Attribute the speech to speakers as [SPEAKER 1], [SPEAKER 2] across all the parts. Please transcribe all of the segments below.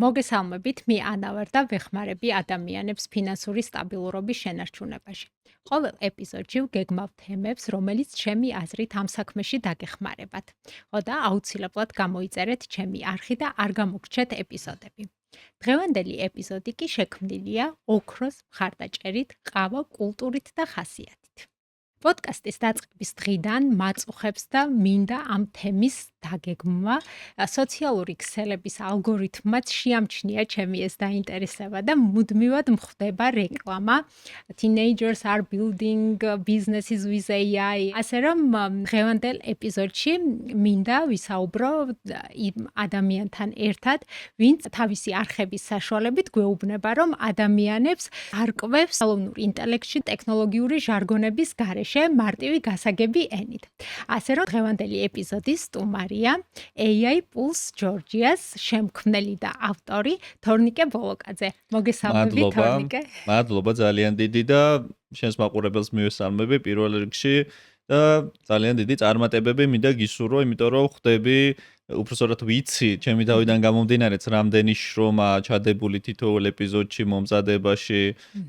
[SPEAKER 1] მოგესალმებით, მე ანა ვარ და ვეხმარები ადამიანებს ფინანსური სტაბილურობის შენარჩუნებაში. ყოველ ეპიზოდში ვგეგმავ თემებს, რომელიც ჩემი აზრით ამ საქმეში დაგეხმარებათ. და აუცილებლად გამოიწერეთ ჩემი არხი და არ გამოგრჩეთ ეპიზოდები. დღევანდელი ეპიზოდი კი შექმნილია ოქროს მხარდაჭერით, ყავა, კულტურით და ხასიათით. პოდკასტის დაწყების დღიდან მაწუხებს და მინდა ამ თემის დაგეგმვა. სოციალური ქსელების ალგორითმაც შეამჩნია ჩემი ეს დაინტერესება და მუდმივად მხდება რეკლამა. Teenagers are building businesses with AI. ასე რომ დღევანდელ ეპიზოდში მინდა ვისაუბრო იმ ადამიანთან ერთად, ვინც თავისი არხების საშუალებით გვეუბნება, რომ ადამიანებს არკვევს ხელოვნურ ინტელექტში ტექნოლოგიური ჟარგონების გარეშე მარტივი გასაგები ენით. ასე რომ დღევანდელი ეპიზოდის სტუმარია AI Pulse Georgia's შემქმნელი და ავტორი თორნიკე ბოლოკაძე. მოგესალმებით თორნიკე.
[SPEAKER 2] მადლობა ძალიან დიდი და შენს მაყურებელს მივესალმები პირველ რიგში და ძალიან დიდი წარმატებები მინდა გისურვო, იმიტომ რომ ხვდები უბრალოდ ვიცი, ჩემი თავიდან გამომდინარეც რამდენი შრომა ჩადებული თითოეულ ეპიზოდში, მომზადებაში,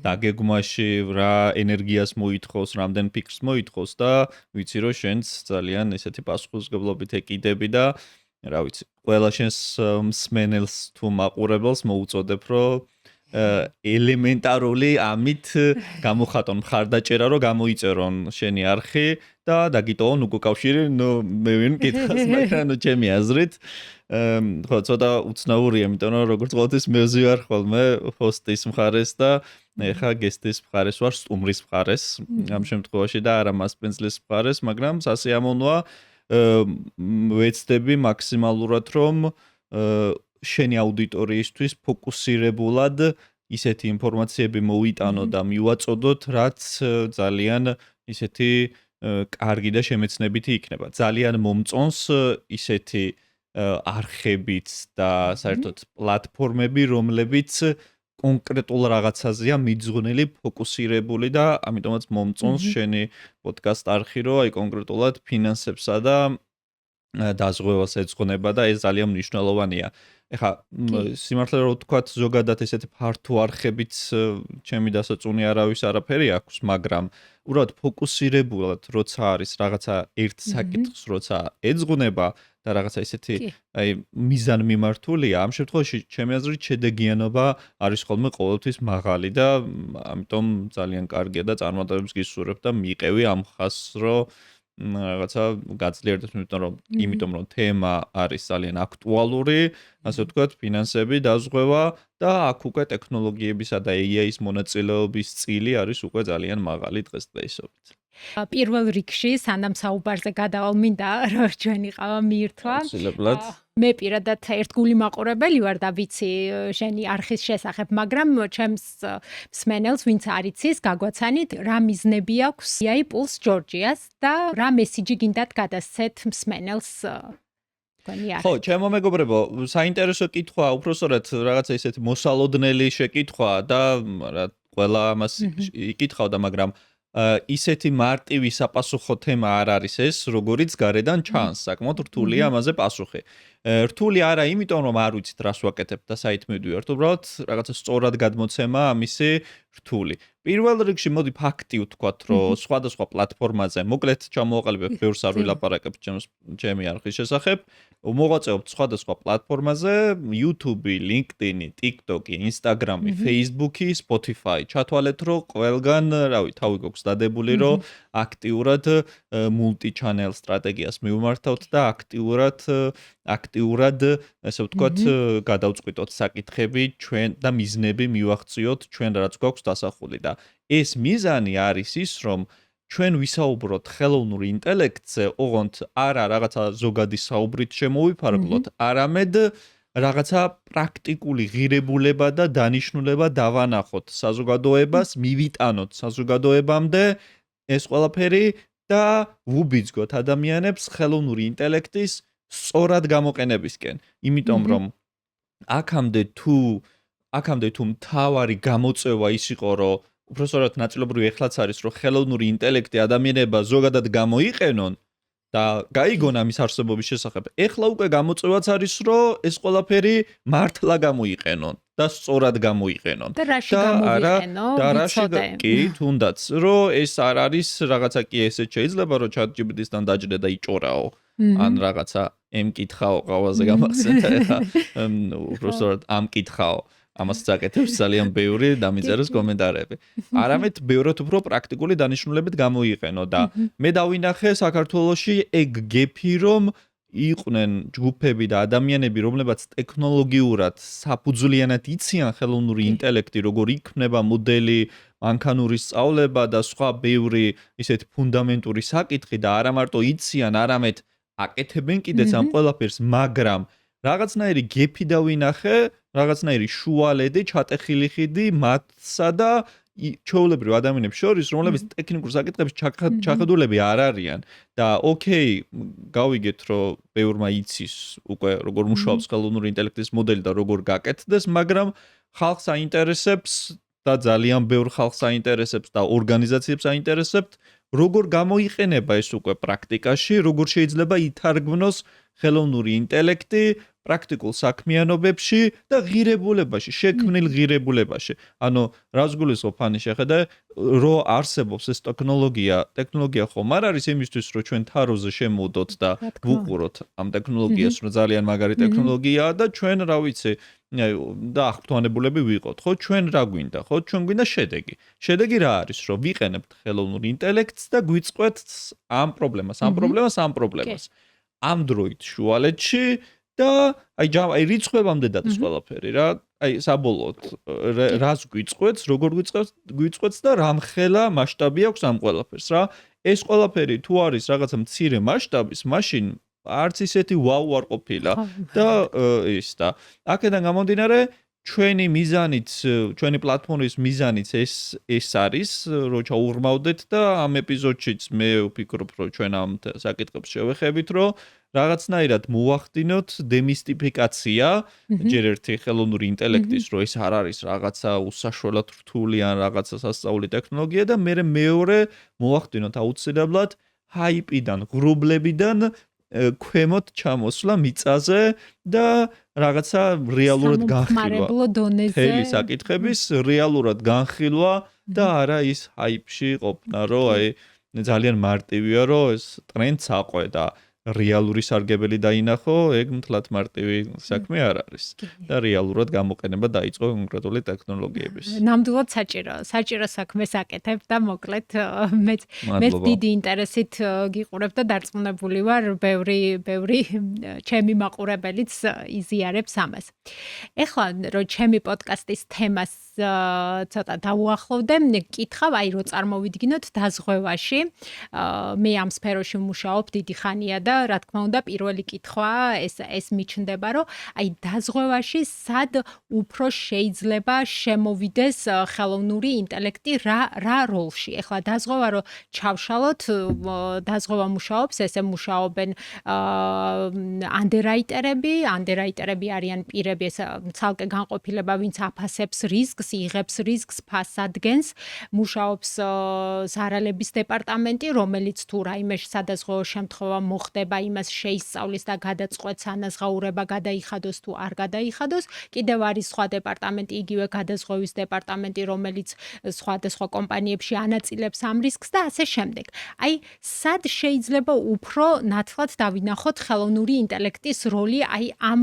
[SPEAKER 2] დაგეგმვაში, რა ენერგიას მოითხოვს, რამდენ ფიქრს მოითხოვს და ვიცი, რომ შენც ძალიან ესეთი პასუხისმგებლობით ეკიდები და რა ვიცი, ყველა შენს მსმენელს თუ მაყურებელს მოუწოდებ, რომ ელემენტარული ამით გამოხატონ მხარდაჭერა, რომ გამოიწერონ შენი არხი და დაგიტოვონ უკავშირი, მე ვინ მკითხავს, მაგრამ ჩემი აზრით, ხო, ცოტა უცნაურია, იმიტომ რომ როგორც ყოველთვის მე ვზივარ ხოლმე ჰოსტის მხარეს და ეხა გესტის მხარეს ვარ, სტუმრის მხარეს, ამ შემთხვევაში და არა მასპინძლის მხარეს, მაგრამ სასიამოვნოა ვეცდები მაქსიმალურად, რომ შენი აუდიტორიისთვის ფოკუსირებულად ისეთი ინფორმაციები მოვიტანო და მივაწოდოთ, რაც ძალიან ისეთი კარგი და შემეცნებითი იქნება. ძალიან მომწონს ისეთი არხებიც და საერთოდ პლატფორმები, რომლებიც კონკრეტულ რაღაცაზეა მიძღვნილი, ფოკუსირებული და ამიტომაც მომწონს შენი პოდკასტ არხი, რომ აი კონკრეტულად ფინანსებსა და დაზღვევას ეძღვნება და ეს ძალიან მნიშვნელოვანია. ეხა სიმართლე რომ ვთქვათ, ზოგადად ესეთი ფართო არხებიც ჩემი დასაწუნი არავის არაფერი აქვს, მაგრამ უბრალოდ ფოკუსირებულად, როცა არის რაღაცა ერთ საკითხს, როცა ეძღვნება და რაღაცა ისეთი აი მიზანმიმართულია, ამ შემთხვევაში ჩემი აზრით შედეგიანობა არის ხოლმე ყოველთვის მაღალი და ამიტომ ძალიან კარგია და წარმატებებს გისურვებ და მიყევი ამ ხაზს, რომ რაღაცა გაძლიერდეს, იმიტომ რომ თემა არის ძალიან აქტუალური, ასე ვთქვათ, ფინანსები, დაზღვევა და აქ უკვე ტექნოლოგიებისა და AI-ის მონაწილეობის წილი არის უკვე ძალიან მაღალი დღესდღეობით.
[SPEAKER 1] პირველ რიგში, სანამ საუბარზე გადავალ, მინდა რომ ჩვენი ყავა მიირთვა.
[SPEAKER 2] აუცილებლად.
[SPEAKER 1] მე პირადად ერთგული მაყურებელი ვარ და ვიცი შენი არხის შესახებ, მაგრამ ჩემს მსმენელს, ვინც არ იცის, გაგვაცანით, რა მიზნები აქვს AI Pulse Georgia's და რა მესიჯი გინდათ გადასცეთ მსმენელს თქვენი არხით.
[SPEAKER 2] ხო, ჩემო მეგობრებო, საინტერესო კითხვა, უბრალოდ რაღაცა ისეთი მოსალოდნელი შეკითხვა და რა ყველა ამას იკითხავდა, მაგრამ ისეთი მარტივი საპასუხო თემა არ არის ეს, როგორიც გარედან ჩანს, საკმაოდ რთულია ამაზე პასუხი. რთული არა იმიტომ, რომ არ ვიცით რას ვაკეთებთ და საით მივდივართ, უბრალოდ რაღაცა სწორად გადმოცემა ამისი რთული. პირველ რიგში მოდი ფაქტი ვთქვათ, რომ სხვადასხვა პლატფორმაზე, მოკლედ ჩამოვაყალიბებ, ბევრს არ ვილაპარაკებ ჩემი არხის შესახებ, მოვაწეობთ სხვადასხვა პლატფორმაზე, YouTube, LinkedIn, TikTok, Instagram, Facebook, Spotify. ჩათვალეთ, რომ ყველგან, რავი, თავი გვაქვს დადებული, რომ აქტიურად multi-channel სტრატეგიას მივმართავთ და აქტიურად, ასე ვთქვათ, გადავწყვიტოთ საკითხები ჩვენ და მიზნები მივახციოთ ჩვენ რაც გვაქვს დასახული და ეს მიზანი არის ის, რომ ჩვენ ვისაუბროთ ხელოვნურ ინტელექტზე, ოღონდ არა რაღაცა ზოგადი საუბრით შემოვიფარგლოთ, არამედ რაღაცა პრაქტიკული ღირებულება და დანიშნულება დავანახოთ საზოგადოებას, მივიტანოთ საზოგადოებამდე ეს ყველაფერი და ვუბიძგოთ ადამიანებს ხელოვნური ინტელექტის სწორად გამოყენებისკენ. იმიტომ რომ აქამდე თუ მთავარი გამოწვევა ის იყო, რომ უბრალოდ ნაწილობრივ ეხლაც არის, რომ ხელოვნური ინტელექტი ადამიანება ზოგადად გამოიყენონ, და გაიგონა ამის არსებობის შესახებ. ეხლა უკვე გამოწვევაც არის, რომ ეს ყველაფერი მართლა გამოიყენონ და სწორად გამოიყენონ.
[SPEAKER 1] და რაში გამოვიყენო?
[SPEAKER 2] და რაში კი, თუნდაც, რომ ეს არ არის რაღაცა კი ესეც შეიძლება, რომ ChatGPT-სთან დაჯდე და იჭორაო. ან რაღაცა ემკითხაო ყავაზე გამახსენდა ეხლა უბრალოდ ამკითხაო. ამას წაკეთებს ძალიან ბევრი დამიწეროს კომენტარები. არამედ ბევრად უფრო პრაქტიკული დანიშნულებით გამოიყენო და მე დავინახე საქართველოში ეგ გეფი რომ იყვნენ ჯგუფები და ადამიანები, რომლებიც ტექნოლოგიურად საფუძვლიანად იციან ხელოვნური ინტელექტი, როგორ იქმნება მოდელი, მანქანური სწავლება და სხვა ბევრი ისეთ ფუნდამენტური საკითხი და არა მარტო იციან, არამედ აკეთებენ კიდეც ამ ყველაფერს, მაგრამ რაღაცნაირი გეფი დავინახე, რაღაცნაირი შუალედი, ჩატეხილი ხიდი მათსა და ჩვეულებრივ ადამიანებს შორის, რომლებიც ტექნიკურ საკითხებში ჩახედულები არ არიან და ოკეი, გავიგეთ, რომ ბევრმა იცის უკვე როგორ მუშაობს ხელოვნური ინტელექტის მოდელი და როგორ გაკეთდეს, მაგრამ ხალხს აინტერესებს და ძალიან ბევრ ხალხს აინტერესებს და ორგანიზაციებს აინტერესებს, როგორ გამოიყენება ეს უკვე პრაქტიკაში, როგორ შეიძლება ითარგმნოს ხელოვნური ინტელექტი პრაქტიკულ საქმიანობებში და ღირებულებაში, შექმნილ ღირებულებაში. ანუ რას გულისხმობ ფანი შეხედე, რომ არსებობს ეს ტექნოლოგია ხომ არ არის იმისთვის, რომ ჩვენ თაროზე შემოვდოთ და ვუყუროთ ამ ტექნოლოგიას, რომ ძალიან მაგარი ტექნოლოგიაა და ჩვენ, რა ვიცი, და აღფრთოვანებულები ვიყოთ. ხო, ჩვენ რა გვინდა? ხო, ჩვენ გვინდა შედეგი. შედეგი რა არის, რომ ვიყენებთ ხელოვნურ ინტელექტს და გვიწყვეთ ამ პრობლემას. ამ დროით შუალედში და აი რიცხვებამდე დადის ყველაფერი რა. აი საბოლოოდ რას გვიწყვეთს, როგორ გვიწყვეთს და რამხელა მასშტაბი აქვს ამ ყველაფერს რა. ეს ყველაფერი თუ არის რაღაცა მცირე მასშტაბის, მაშინ არც ისეთი ვაუ არ ყოფილა და ის და აქედან გამომდინარე ჩვენი მიზანით, ჩვენი პლატფორმის მიზანით ეს არის, რომ ჩაუღრმავდეთ და ამ ეპიზოდშიც მე ვფიქრობ, რომ ჩვენ ამ საკითხებს შევეხებით, რომ რაღაცნაირად მოვახდინოთ დემისტიფიკაცია ჯერ ერთი ხელოვნური ინტელექტის, რომ ეს არ არის რაღაცა უსაშველად რთული ან რაღაცა სასწაული ტექნოლოგია და მეორე მოვახდინოთ აუცილებლად ჰაიპიდან, ღრუბლებიდან ქვემოთ ჩამოსვლა მიწაზე და რაღაცა რეალურად განხილვა. თელი საკითხების რეალურად განხილვა და არა ის ჰაიპში ყოფნა, რომ აი ძალიან მარტივია, რომ ეს ტრენდს აყვე და რეალური სარგებელი დაინახო, ეგ მთლად მარტივი საქმე არ არის და რეალურად გამოყენება დაიწყო კონკრეტული ტექნოლოგიების.
[SPEAKER 1] ნამდვილად საჭირო საქმეს აკეთებ და მოკლედ მეც დიდი ინტერესით გიყურებ და დარწმუნებული ვარ, ბევრი ჩემი მაყურებელიც იზიარებს ამას. ეხლა რომ ჩემი პოდკასტის თემას ცოტა დავუახლოვდე, კითხავ, აი რო წარმოვიდგინოთ დაზღვევაში. მე ამ სფეროში მუშაობ დიდი ხანია და რა თქმა უნდა პირველი კითხვაა ეს მიჩნდება, რომ აი დაზღვევაში სად უფრო შეიძლება შემოვიდეს ხელოვნური ინტელექტი რა როლში. ეხლა დაზღვევა რომ ჩავშალოთ, დაზღვევა მუშაობს, ესე მუშაობენ ანდერრაიტერები არიან პირები, ეს ცალკე განყოფილება, ვინც აფასებს რისკს, იღებს რისკს, ფასს ადგენს, მუშაობს ზარალების დეპარტამენტი, რომელიც თუ რაიმე სადაზღვევო შემთხვევა მოხდება, იმას შეისწავლის და გადაწყვეტს ანაზღაურება გადაიხადოს თუ არ გადაიხადოს. კიდევ არის სხვა დეპარტამენტი, იგივე გადაზღვევის დეპარტამენტი, რომელიც სხვადასხვა კომპანიებში ანაწილებს ამ რისკს და ასე შემდეგ. აი, სად შეიძლება უფრო ნათლად დავინახოთ ხელოვნური ინტელექტის როლი აი ამ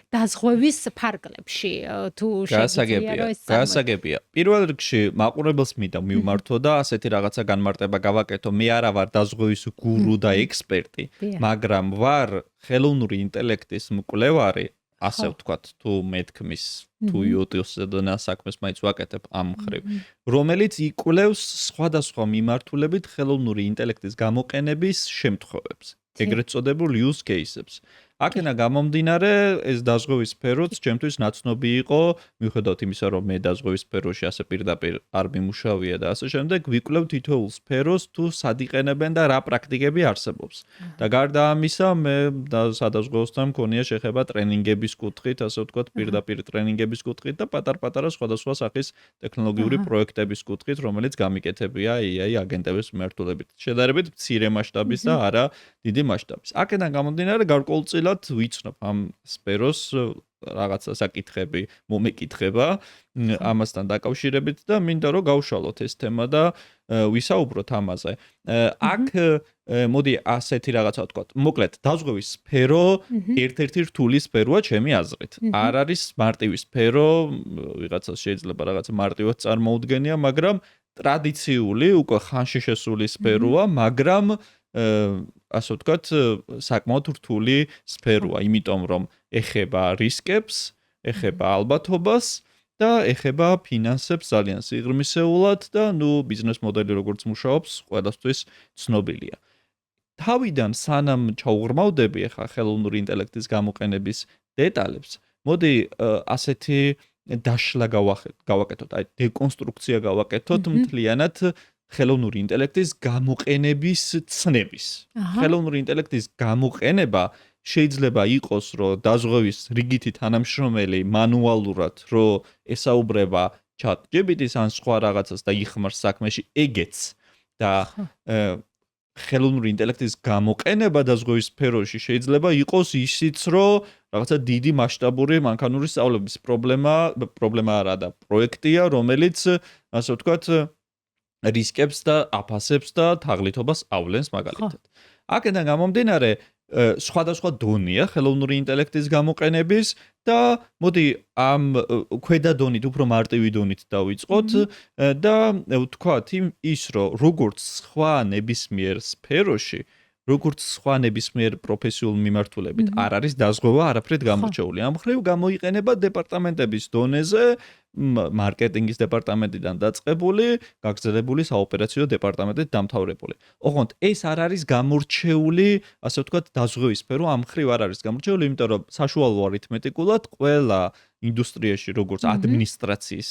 [SPEAKER 1] დაზღვევის ფარგლებში, თუ შეგვიძლია რომ ეს
[SPEAKER 2] გასაგებია. პირველ რიგში მაყურებელს მინდა მივმართო და ასეთი რაღაცა განმარტება გავაკეთო. მე არა ვარ დაზღვევის გურუ და ექსპერტი, მაგრამ ვარ ხელოვნური ინტელექტის მკვლევარი, ასე ვთქვათ, თუ მეთქმის, თუ YouTube-ზე საქმეს მაინც ვაკეთებ ამ მხრივ, რომელიც იკვლევს სხვადასხვა მიმართულებით ხელოვნური ინტელექტის გამოყენების შემთხვევებს, ეგრეთ წოდებულ use case-ებს. აქედან გამომდინარე, ეს დაზღვევის სფეროც ჩემთვის ნაცნობი იყო, მიუხედავად იმისა, რომ მე დაზღვევის სფეროში ასე პირდაპირ არ მიმუშავია და ასე შემდეგ, ვიკვლევ თითოეულ სფეროს თუ სად იყენებენ და რა პრაქტიკები არსებობს. და გარდა ამისა, მე სადაზღვევოსთან მქონია შეხება ტრენინგების კუთხით, ასე ვთქვათ, პირდაპირ ტრენინგების კუთხით და პატარ-პატარა სხვადასხვა სახის ტექნოლოგიური პროექტების კუთხით, რომელიც გამიკეთებია AI აგენტების მიმართულებით. შედარებით მცირე მასშტაბის და არა დიდი მასშტაბის. აქედან გამომდინარე, გარკვეულწილად ვიცნობ ამ სფეროს რაღაცა საკითხები მომეკითხება ამასთან დაკავშირებით და მინდა რომ გავშალოთ ეს თემა და ვისაუბროთ ამაზე. აქ მოდი ასეთი რაღაცა ვთქვათ. მოკლედ, დაზღვევის სფერო ერთ-ერთი რთული სფეროა ჩემი აზრით. არ არის მარტივი სფერო, ვიღაცას შეიძლება რაღაცა მარტივად წარმოუდგენია, მაგრამ ტრადიციული, უკვე ხანში შესული სფეროა, მაგრამ ასე ვთქვათ, საკმაოდ რთული სფეროა, იმიტომ რომ ეხება რისკებს, ეხება ალბათობას და ეხება ფინანსებს ძალიან სიღრმისეულად და ბიზნეს მოდელი როგორც მუშაობს, ყველასთვის ცნობილია. თავიდან სანამ ჩაუღრმავდები ახლა ხელოვნური ინტელექტის გამოყენების დეტალებს, მოდი ასეთი დაშლა გავაკეთოთ, აი დეკონსტრუქცია გავაკეთოთ მთლიანად ხელოვნური ინტელექტის გამოყენების ცნების. ხელოვნური ინტელექტის გამოყენება შეიძლება იყოს, რომ დაზღვევის რიგითი თანამშრომელი მანუალურად, რომ ესაუბრება ChatGPT-ს ან სხვა რაღაცას და იხმარს საქმეში ეგეც და ხელოვნური ინტელექტის გამოყენება დაზღვევის სფეროში შეიძლება იყოს ისიც, რომ რაღაცა დიდი მასშტაბური მანქანური სწავლების პრობლემა არა და პროექტია, რომელიც ასე ვთქვათ რისკებს და აფასებს და თაღლითობას ავლენს მაგალითად. აქედან გამომდინარე, სხვადასხვა დონეა ხელოვნური ინტელექტის გამოყენების და მოდი ამ ქვედა დონით, უფრო მარტივი დონით დავიწყოთ და ვთქვათ ის, რომ როგორც სხვა ნებისმიერ სფეროში, როგორც სხვა ნებისმიერ პროფესიულ მიმართულებით არ არის დაზღვევა არაფრით გამორჩეული. ამ მხრივ გამოიყენება დეპარტამენტების დონეზე, მარკეტინგის დეპარტამენტიდან დაწყებული, გაგრძელებული საოპერაციო დეპარტამენტით დამთავრებული. ოღონდ ეს არ არის გამორჩეული, ასე ვთქვათ, დაზღვევის სფერო ამ მხრივ არ არის გამორჩეული, იმიტომ რომ საშუალო არითმეტიკულად ყველა ინდუსტრიაში, როგორც ადმინისტრაციის,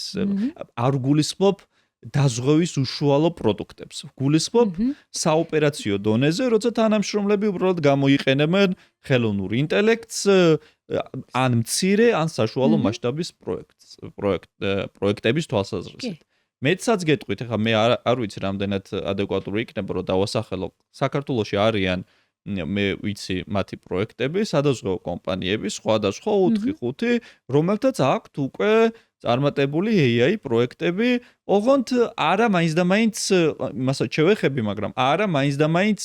[SPEAKER 2] არ გულისხმობ დაზღვევის უშუალო პროდუქტებს. გულისხმობ საოპერაციო დონეზე, როცა თანამშრომლები უბრალოდ გამოიყენებენ ხელოვნურ ინტელექტს ან მცირე, ან საშუალო მასშტაბის პროექტების თვალსაზრისით. მეცაც გეტყვით, ახლა მე არ ვიცი რამდენად ადეკვატური იქნება, რომ დავასახელო. საქართველოში არიან მე ვიცი მათი პროექტები, სადაზღვეო კომპანიები, სხვადასხვა 4-5, რომელთაც აქვთ უკვე წარმატებული AI პროექტები, ოღონდ არა მაინც და მაინც იმასაც შევეხები, მაგრამ არა მაინც და მაინც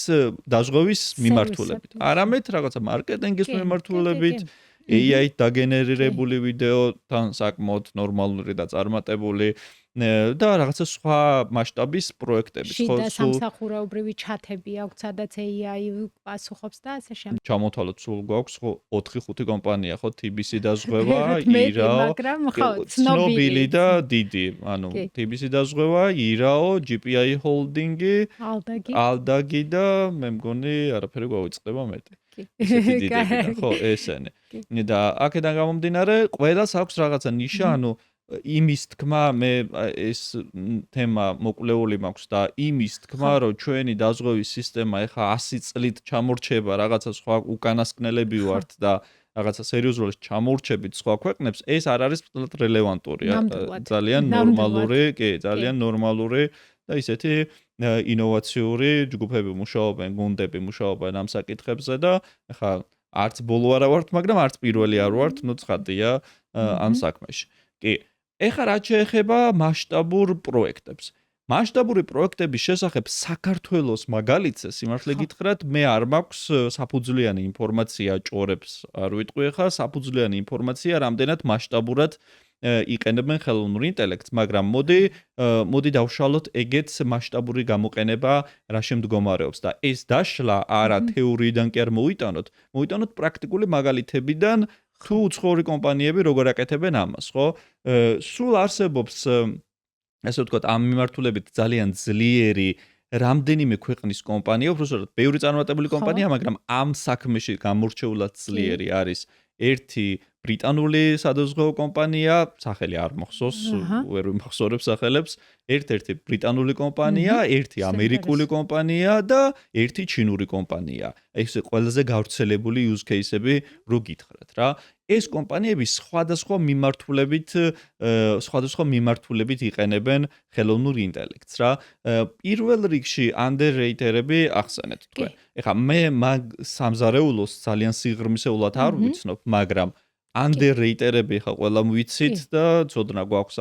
[SPEAKER 2] დაზღვევის მიმართულებით. არამედ რაღაცა მარკეტინგის მიმართულებით, AI-ით დაგენერირებული ვიდეოთან საკმაოდ ნორმალური და წარმატებული და რაღაცა სხვა მასშტაბის პროექტები.
[SPEAKER 1] შიდა სამსახურეობრივი ჩათები აქვს, სადაც AI პასუხობს და ასე შემდეგ.
[SPEAKER 2] ჩამოთვალოთ, სულ გვაქვს 4-5 კომპანია, ხო, TBC დაზღვევა, IRAO, ცნობილი და დიდი, ანუ TBC დაზღვევა, IRAO, GPI Holding-ი, Aldagi და მე მგონი არაფერი გვავიწყდება მეტი. ესეთი დიდები, ხო, ესენი. და აქედან გამომდინარე, ყველას აქვს რაღაცა ნიშა, ანუ იმის თქმა, მე ეს თემა მოკვლეული მაქვს და იმის თქმა, რომ ჩვენი დაზღვევის სისტემა ეხა 100 წლით ჩამორჩება, რაღაცა სხვა უკანასკნელები ვართ და რაღაცა სერიოზულად ჩამორჩებით სხვა ქვეყნებს, ეს არ არის რელევანტური, ძალიან ნორმალური, ძალიან ნორმალური და ისეთი ინოვაციური ჯგუფები მუშაობენ, გუნდები მუშაობენ ამ საკითხებზე და ეხა არც ბოლო არა ვართ, მაგრამ არც პირველი არ ვართ, ცხადია ამ საქმეში. კი, ეხლა რაც შეეხება მასშტაბურ პროექტებს. მასშტაბური პროექტების შესახებ საქართველოს მაგალითზე სიმართლე გითხრათ, მე არ მაქვს საფუძვლიანი ინფორმაცია ჭორებს არ ვიტყვი ახლა, საფუძვლიანი ინფორმაცია რამდენად მასშტაბურად იყენებენ ხელოვნურ ინტელექტს, მაგრამ მოდი დავშალოთ ეგეც მასშტაბური გამოყენება რა შემდგომარეობს და ეს დაშლა არა თეორიიდან კი არ მოვიტანოთ პრაქტიკული მაგალითებიდან თუ უცხოური კომპანიები როგორ აკეთებენ ამას, ხო? სულ არსებობს ასე ვთქვათ, ამ მიმართულებით ძალიან ძლიერი რამდენიმე ქვეყნის კომპანია, უბრალოდ ბევრი წარმატებული კომპანია, მაგრამ ამ საქმეში გამორჩეულად ძლიერი არის ერთი ბრიტანული სადაზღვევო კომპანია, სახელი არ მოხსოვს, ვერ ვიმახსოვრებ სახელებს, ერთ-ერთი ბრიტანული კომპანია, ერთი ამერიკული კომპანია და ერთი ჩინური კომპანია. ეს ყველაზე გავრცელებული use case-ები რო გითხრათ რა. ეს კომპანიები სხვადასხვა მიმართულებით იყენებენ ხელოვნურ ინტელექტს რა. პირველ რიგში underrated-ები ახსენეთ თქვენ. ეხლა მე მაგ სამზარეულოს ძალიან სიღრმისეულად არ ვიცნობ, მაგრამ underrated-ები ხა ყველამ ვიცით და ცოდნა გვაქვს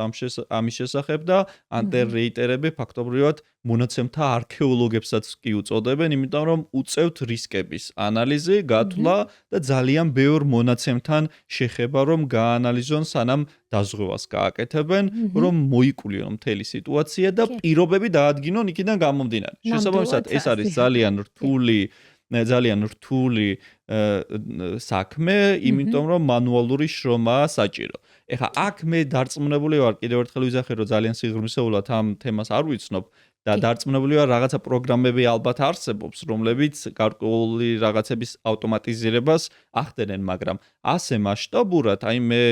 [SPEAKER 2] ამის შესახებ და underrated-ები ფაქტობრივად მონაცემთა არქეოლოგებსაც კი უწოდებენ, იმიტომ რომ უწევთ რისკების ანალიზი, გათვლა და ძალიან ბევრ მონაცემთან შეხება რომ გაანალიზონ სანამ დაზღვევას გააკეთებენ, რომ მოიკულიონ მთელი სიტუაცია და პირობები დაადგინონ იქიდან გამომდინარე. შესაბამისად, ეს არის ძალიან რთული საქმე, იმიტომ რომ მანუალური შრომაა საჭირო. ეხლა აქ მე დარწმუნებული ვარ, კიდევ ერთხელ ვიზახე, რომ ძალიან სიღრმისეულად ამ თემას არ ვიცნობ და დარწმუნებული ვარ, რაღაცა პროგრამები ალბათ არსებობს, რომლებიც გარკვეული რაღაცების ავტომატიზირებას ახდენენ, მაგრამ ასე მასშტაბურად, აი მე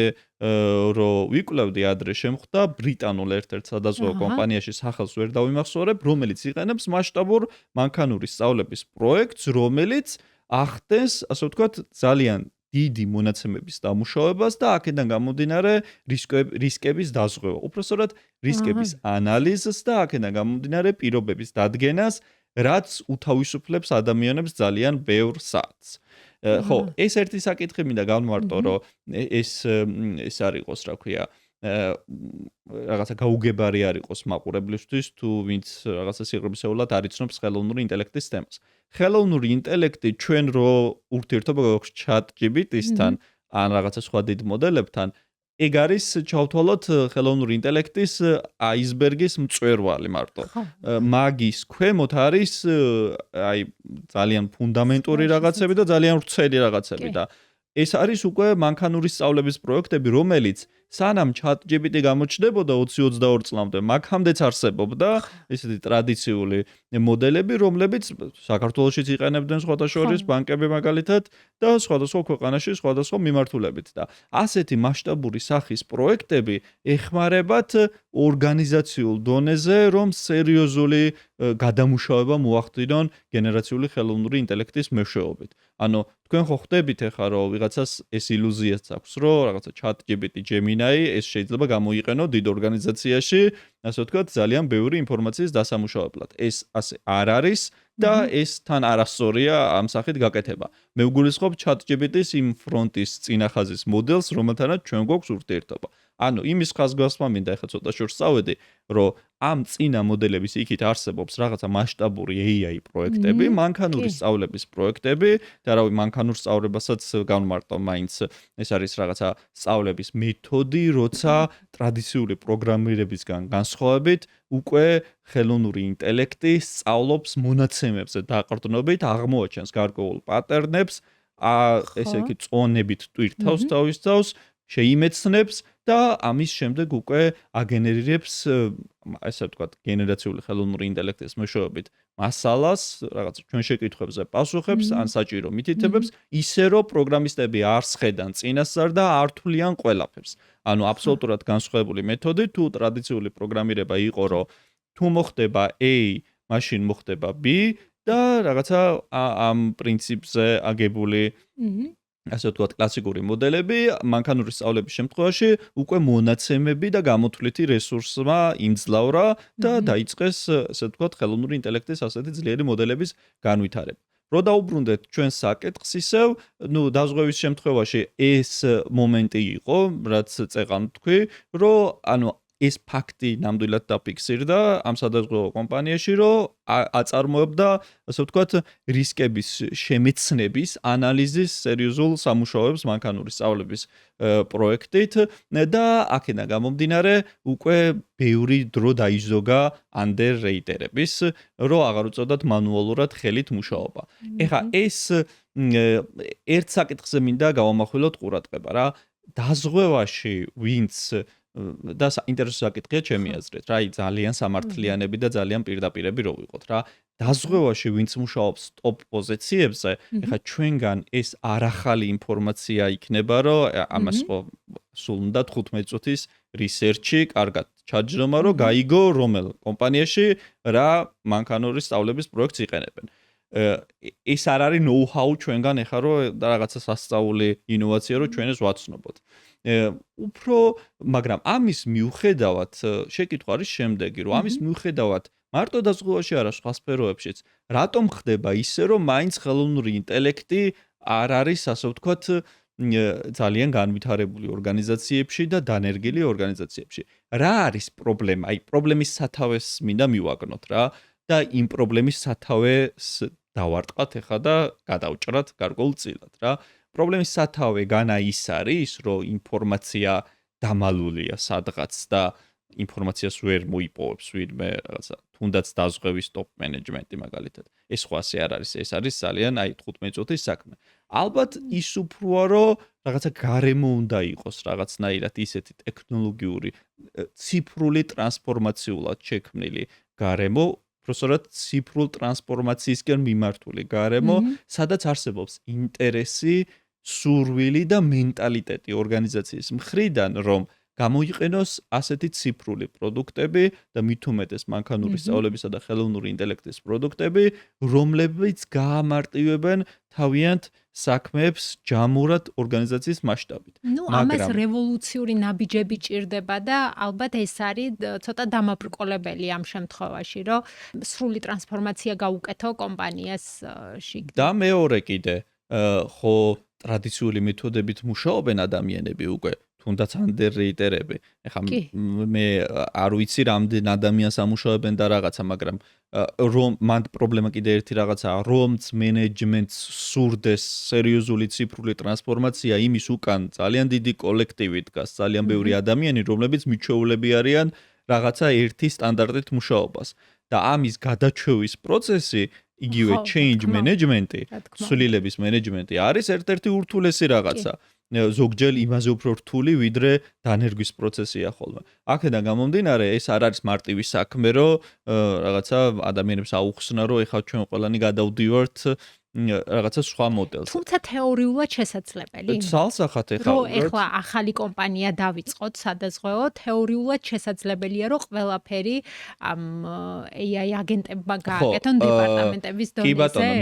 [SPEAKER 2] რო ვიკვლევდი ადრე შემხვდა ბრიტანულ ერთ-ერთ სადაზღვევო კომპანიაში სახელს ვერ დავიმახსოვრებ, რომელიც იყენებს მასშტაბურ მანქანური სწავლების პროექტს, რომელიც ახდენს, ასე ვთქვათ, ძალიან დიდი მონაცემების დამუშავებას და აქედან გამომდინარე რისკების დაზღვევა. უпростоრად რისკების ანალიზს და აქედან გამომდინარე პირობების დადგენას, რაც უთავისუფლებს ადამიანებს ძალიან ბევრ საათს. ხო, ეს ერთი საკითხი მინდა გავმარტო, რომ ეს არ იყოს, რა ქვია, რაღაცა გაუგებარი არ იყოს მაყურებლისთვის, თუ ვინც რაღაცა სიღრმისეულად არ იცნობს ხელოვნური ინტელექტის თემას. ხელოვნური ინტელექტი ჩვენ რო ურთიერთობა გვაქვს ChatGPT-სთან ან რაღაცა სხვა დიდ მოდელებთან, ეგ არის ჩავთვალოთ ხელოვნური ინტელექტის აისბერგის მწვერვალი მარტო. მაგის ქვემოთ არის აი ძალიან ფუნდამენტური რაღაცები და ძალიან ვრცელი რაღაცები და ეს არის უკვე მანქანური სწავლების პროექტები, რომელიც სანამ ChatGPT გამოჩნდებოდა 20-22 წლამდე, მაგამდეც არსებობდა ესეთი ტრადიციული მოდელები, რომლებიც საქართველოშიც იყენებდნენ სხვათა შორის ბანკები მაგალითად და სხვადასხვა ქვეყანაში სხვადასხვა მიმართულებით და ასეთი მასშტაბური სახის პროექტები ეხმარებათ ორგანიზაციულ დონეზე, რომ სერიოზული გადამუშავება მოახდინონ გენერაციული ხელოვნური ინტელექტის მეშვეობით. ანუ თქვენ ხო ხვდებით ახლა რომ ვიღაცას ეს ილუზიაც აქვს, რომ რაღაცა ChatGPT, Gemini ეს შეიძლება გამოიყენო დიდ ორგანიზაციაში, ასე ვთქვათ, ძალიან ბევრი ინფორმაციის დასამუშავებლად. ეს ასე არ არის და ეს თან არასწორია ამ სახით გაკეთება. მე ვგულისხმობ ChatGPT-ს იმ ფრონტის წინახაზის მოდელს, რომელთანაც ჩვენ გვაქვს ურთიერთობა. ანუ იმის ხაზგასმა მინდა ახლა ცოტა შორს წავედი, რომ ამ წინა მოდელების იქით არსებობს რაღაცა მასშტაბური AI პროექტები, მანქანური სწავლების პროექტები და რავი, მანქანურ სწავლებასაც განმარტო მაინც ეს არის რაღაცა სწავლების მეთოდი, როცა ტრადიციული პროგრამირებისგან განსხვავებით უკვე ხელოვნური ინტელექტი სწავლობს მონაცემებზე დაყრდნობით, აღმოაჩენს გარკვეულ პატერნებს, ესე იგი წონებით ტვირთავს თავის თავს, შეიმეცნებს და ამის შემდეგ უკვე აგენერირებს, ასე ვთქვათ, გენერაციული ხელოვნური ინტელექტის მეშვეობით მასალას, რაღაც ჩვენ შეკითხვებზე პასუხებს, ან საჭირო მითითებებს, ისე რომ პროგრამისტები არ სხედან წინასწარ და არ თვლიან ყველაფერს. ანუ აბსოლუტურად განსხვავებული მეთოდი, თუ ტრადიციული პროგრამირება იყო, რომ თუ მოხდება A, მაშინ მოხდება B და რაღაცა ამ პრინციპზე აგებული ასე ვთქვათ, კლასიკური მოდელები, მანქანური სწავლების შემთხვევაში უკვე მონაცემები და გამოთვლითი რესურსმა იმძლავრა და დაიწყეს, ასე ვთქვათ, ხელოვნური ინტელექტის ასეთი ძლიერი მოდელების განვითარება. რო დაუბრუნდეთ ჩვენ საკითხს ისევ, დაზღვევის შემთხვევაში ეს მომენტი იყო, რაც წეღან თქვი, რომ ანუ ეს ფაქტი ნამდვილად დაფიქსირდა ამ სადაზღვევო კომპანიაში, რომ აწარმოებდა, ასე ვთქვათ, რისკების შემეცნების, ანალიზის სერიოზულ სამუშაოებს მანქანური სწავლების პროექტით და აქედან გამომდინარე უკვე ბევრი დრო დაიზოგა underrated-ების, რომ აღარ უწოდათ მანუალურად ხელით მუშაობა. ეხლა ეს ერთ საკითხზე მინდა გავამახვილოთ ყურადღება რა. დაზღვევაში ვინც და საინტერესო საკითხია ჩემი აზრით, რა, ძალიან სამართლიანები და ძალიან პირდაპირები რო ვიყოთ, რა. დაზღვევაში ვინც მუშაობს ტოპ პოზიციებზე, ეხლა ჩვენგან ეს არახალი ინფორმაცია იქნება, რომ ამას ხო სულ უნდა 15 წუთის რისერჩი, კარგად ჩაჯდომა, რომ გაიგო რომელ კომპანიაში რა მანქანური სწავლების პროექტს იყენებენ. ეს არ არის know-how ჩვენგან ეხლა რომ რაღაცა სასწაული ინოვაცია რომ ჩვენ ეს ვაცნობოთ. უფრო მაგრამ ამის მიუხედავად შეკითხვა არის შემდეგი, რომ ამის მიუხედავად მარტო დაზღვევაში არა სხვა სფეროებშიც, რატომ ხდება ისე რომ მაინც ხელოვნური ინტელექტი არ არის ასე ვთქვათ ძალიან განვითარებული ორგანიზაციებში და დანერგილი ორგანიზაციებში. რა არის პრობლემა? აი პრობლემის სათავეს მინდა მივაგნოთ რა და იმ პრობლემის სათავეს დავარტყათ ახლა და გადავჭრათ გარკვეულწილად რა. პრობლემის სათავე განა ის არის, რომ ინფორმაცია დამალულია სადღაც და ინფორმაციას ვერ მოიპოვებს ვინმე რაღაცა თუნდაც დაზღვევის ტოპ მენეჯმენტი მაგალითად. ეს ხო ასე არ არის, ეს არის ძალიან აი 15 წუთის საქმე. ალბათ ის უფროა რომ რაღაცა გარემო უნდა იყოს რაღაცნაირად ისეთი ტექნოლოგიური ციფრული ტრანსფორმაციულად შექმნილი გარემო, უბრალოდ ციფრულ ტრანსფორმაციისკენ მიმართული გარემო, სადაც არსებობს ინტერესი, სურვილი და მენტალიტეტი ორგანიზაციის მხრიდან, რომ გამოიყენოს ასეთი ციფრული პროდუქტები და მით უმეტეს მანქანური სწავლებისა და ხელოვნური ინტელექტის პროდუქტები, რომლებიც გაამარტივებენ თავიანთ საქმეებს ჯამურად ორგანიზაციის მასშტაბით.
[SPEAKER 1] ნუ ამას რევოლუციური ნაბიჯები ჭირდება და ალბათ ეს არის ცოტა დამაბრკოლებელი ამ შემთხვევაში, რომ სრული ტრანსფორმაცია გაუკეთო კომპანიაში.
[SPEAKER 2] და მეორე კიდე, ხო ტრადიციული მეთოდებით მუშაობენ ადამიანები უკვე თუნდაც underrated-ები. ეხლა მე არ ვიცი რამდენ ადამიანს ამუშავებენ და რაღაცა, მაგრამ რომ მან პრობლემა კიდე ერთი რაღაცაა, რომც მენეჯმენტს სურდეს სერიოზული ციფრული ტრანსფორმაცია, იმის უკან ძალიან დიდი კოლექტივი დგას, ძალიან ბევრი ადამიანი, რომლებიც მიჩვეულები არიან რაღაცა ერთი სტანდარტით მუშაობას. და ამის გადაჩევის პროცესი იგივე change management-ი, ცვლილების მენეჯმენტი არის ერთ-ერთი ურთულესი რაღაცა. ზოგჯერ იმაზე უფრო რთული, ვიდრე დანერგვის პროცესია ხოლმე. აქედან გამომდინარე, ეს არ არის მარტივი საქმე, რომ რაღაცა ადამიანებს აუხსნა, რომ ეხლა ჩვენ ყველანი გადავდივართ რაღაცა სხვა მოდელს.
[SPEAKER 1] თუმცა თეორიულად შესაძლებელი.
[SPEAKER 2] ცალსახად
[SPEAKER 1] ეხლა ახალი კომპანია დავიწყოთ სადაზღვეო, თეორიულად შესაძლებელია, რომ ყველაფერი ამ AI აგენტებმა გააკეთონ დეპარტამენტების დონეზე.
[SPEAKER 2] კი ბატონო,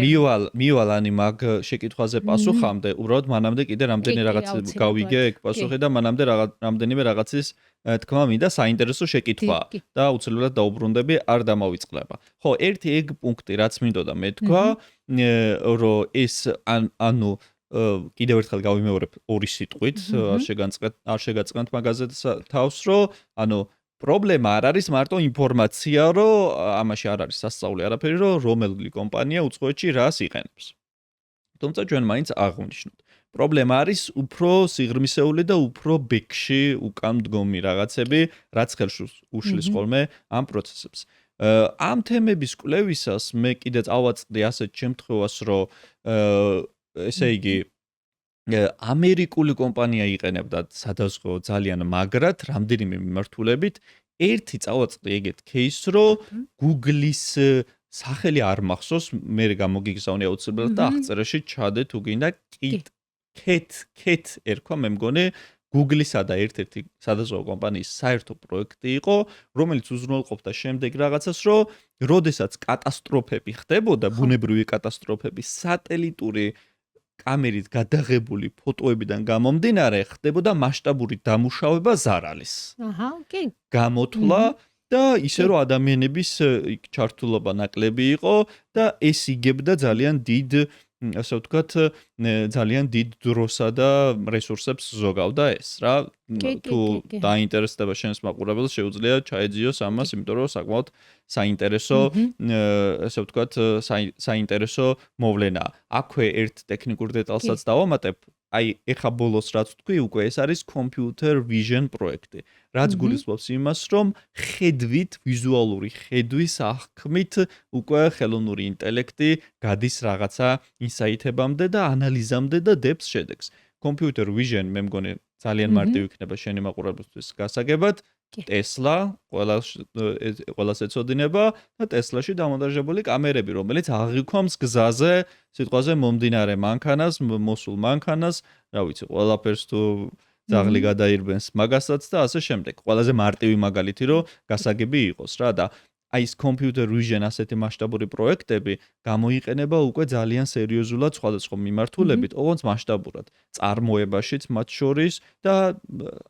[SPEAKER 2] მივალ ანი მაგ შეკითხვაზე პასუხამდე, უბრალოდ მანამდე კიდე რამდენი რაღაც გავიგე ეგ პასუხი და მანამდე რამდენიმე რაღაცის თქმა მინდა საინტერესო შეკითვა და უცებრად დაუბრუნდები, არ დამავიწყდება. ხო, ერთი ეგ პუნქტი რაც მინდოდა მე თქვა, რომ ეს ანუ კიდევ ერთხელ გავიმეორებ ორი სიტყვით, არ შეგაწყენთ მაგაზე თავს, რომ ანუ პრობლემა არ არის მარტო ინფორმაცია, რომ ამაში არ არის სასწაული არაფერი, რომ რომელი კომპანია უცხოეთში რას იყენებს. თუმცა ჩვენ მაინც აღვნიშნოთ. პრობლემა არის უფრო სიღრმისეული და უფრო ბექში უკან მდგომი რაღაცები, რაც ხელს უშლის ხოლმე ამ პროცესებს. ამ თემების კვლევისას მე კიდე წავაწყდი ასეთ შემთხვევას, რომ ესე იგი ამერიკული კომპანია იყენებდა სადაზღვეო ძალიან მაგრად, რამდენიმე მიმართულებით. ერთი წავაწყდი ეგეთ кейსს, რომ Google-ის სახელი არ მახსოვს, მე გამოგიგზავნე აუცილებლად და აღწერაში ჩადე თუ გინდა Cat ერქვა, მე მგონი Google-ისა და ერთ-ერთი სადაზღვეო კომპანიის საერთო პროექტი იყო, რომელიც უზრუნველყოფდა შემდეგ რაღაცას, რომ როდესაც კატასტროფები ხდებოდა, ბუნებრივი კატასტროფები, სატელიტური კამერით გადაღებული ფოტოებიდან გამომდინარე, ხდებოდა მასშტაბური დამუშავება ზარალის.
[SPEAKER 1] კი.
[SPEAKER 2] გამოთვლა და ისე რომ ადამიანების ჩართულობა ნაკლები იყო და ეს იგებდა ძალიან დიდ ასე ვთქვათ, ძალიან დიდ დროსა და რესურსებს ზოგავდა ეს რა. თუ დაინტერესდება შენს მაყურებელს, შეუძლია ჩაეძიოს ამას, იმიტომ რომ საკმაოდ საინტერესო, ასე ვთქვათ, საინტერესო მოვლენაა. აქვე ერთ ტექნიკურ დეტალსაც დავამატებ. აი, ეხა ბოლოს რაც თქვი, უკვე ეს არის computer vision პროექტი. რაც გულისხმობს იმას, რომ ხედვით, ვიზუალური ხედვის აღქმით უკვე ხელოვნური ინტელექტი გადის რაღაცა ინსაითებამდე და ანალიზამდე და დებს შედეგს. computer vision მე მგონი ძალიან მარტივი იქნება შენი მაყურებლისთვის გასაგებად. Tesla ყველას ეწოდინება და Tesla-ში დამონტაჟებული კამერები, რომელიც აღიქვამს გზაზე, სიტყვაზე მომდინარე მანქანას, მოსულ მანქანას, რა ვიცი, ყველაფერს თუ ძაღლი გადაირბენს მაგასაც და ასე შემდეგ. ყველაზე მარტივი მაგალითი რომ გასაგები იყოს რა და აი ეს computer vision ასეთი მასშტაბური პროექტები გამოიყენება უკვე ძალიან სერიოზულად სხვადასხვა მიმართულებით, ოღონდ მასშტაბურად, წარმოებაშიც მათ შორის და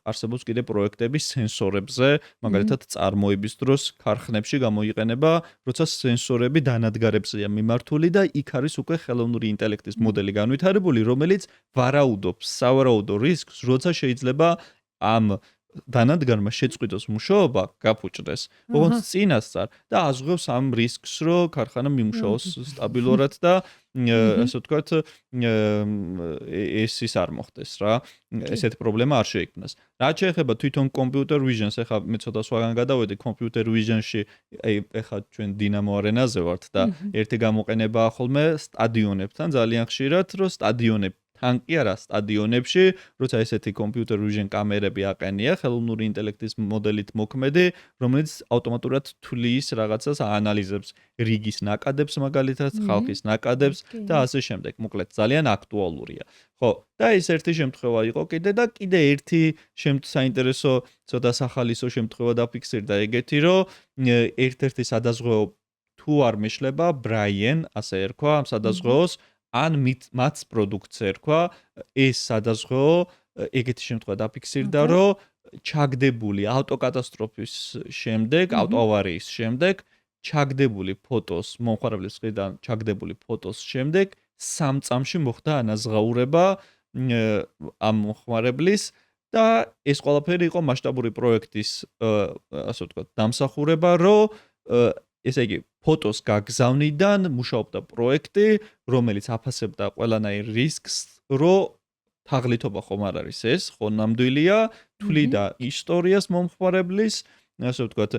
[SPEAKER 2] არსებობს კიდე პროექტები სენსორებზე, მაგალითად წარმოების დროს ქარხნებში გამოიყენება, როცა სენსორები დანადგარებზეა მიმართული და იქ არის უკვე ხელოვნური ინტელექტის მოდელი განვითარებული, რომელიც ვარაუდობს სავარაუდო რისკს, როცა შეიძლება ამ დანადგარმა შეწყვიტოს მუშაობა, გაფუჭდეს, ოღონდ წინასწარ და აზღვევს ამ რისკს, რომ ქარხანა მიმუშაოს სტაბილურად და ასე ვთქვათ, ეს ის არ მოხდეს რა. ესეთი პრობლემა არ შეიქმნას. რაც შეეხება თვითონ computer vision-ს, ეხლა მე ცოტა სხვაგან გადავედი computer vision-ში, აი ეხლა ჩვენ დინამო არენაზე ვართ და ერთი გამოყენებაა ხოლმე სტადიონებთან ძალიან ხშირად, რომ სტადიონები თან კი არა სტადიონებში, როცა ესეთი computer vision კამერები აყენია, ხელოვნური ინტელექტის მოდელით მოქმედი, რომელიც ავტომატურად თვლის რაღაცას აანალიზებს, რიგის ნაკადებს მაგალითად, ხალხის ნაკადებს და ასე შემდეგ. მოკლედ, ძალიან აქტუალურია. ხო, და ეს ერთი შემთხვევა იყო კიდე და კიდე ერთი საინტერესო, ცოტა სახალისო შემთხვევა დაფიქსირდა ეგეთი, რომ ერთ-ერთი სადაზღვეო თუ არ მეშლება, Brian, ასე ერქვა ამ სადაზღვეოს ან მათ პროდუქცია ერქვა, ეს სადაზღვეო ეგეთი შემთხვევა დაფიქსირდა, რომ ჩაგდებული ავტოკატასტროფის შემდეგ, ავტოავარიის შემდეგ, ჩაგდებული ფოტოს, მომხმარებლის მხრიდან ჩაგდებული ფოტოს შემდეგ 3 წამში მოხდა ანაზღაურება ამ მომხმარებლის და ეს ყველაფერი იყო მასშტაბური პროექტის, ასე ვთქვათ, დამსახურება, რომ ესე იგი ფოტოს გაგზავნიდან მუშაობდა პროექტი, რომელიც აფასებდა ყველანაირ რისკს, რომ თაღლითობა ხომ არ არის ეს, ხო ნამდვილია, თვლიდა ისტორიას მომხმარებლის, ასე ვთქვათ,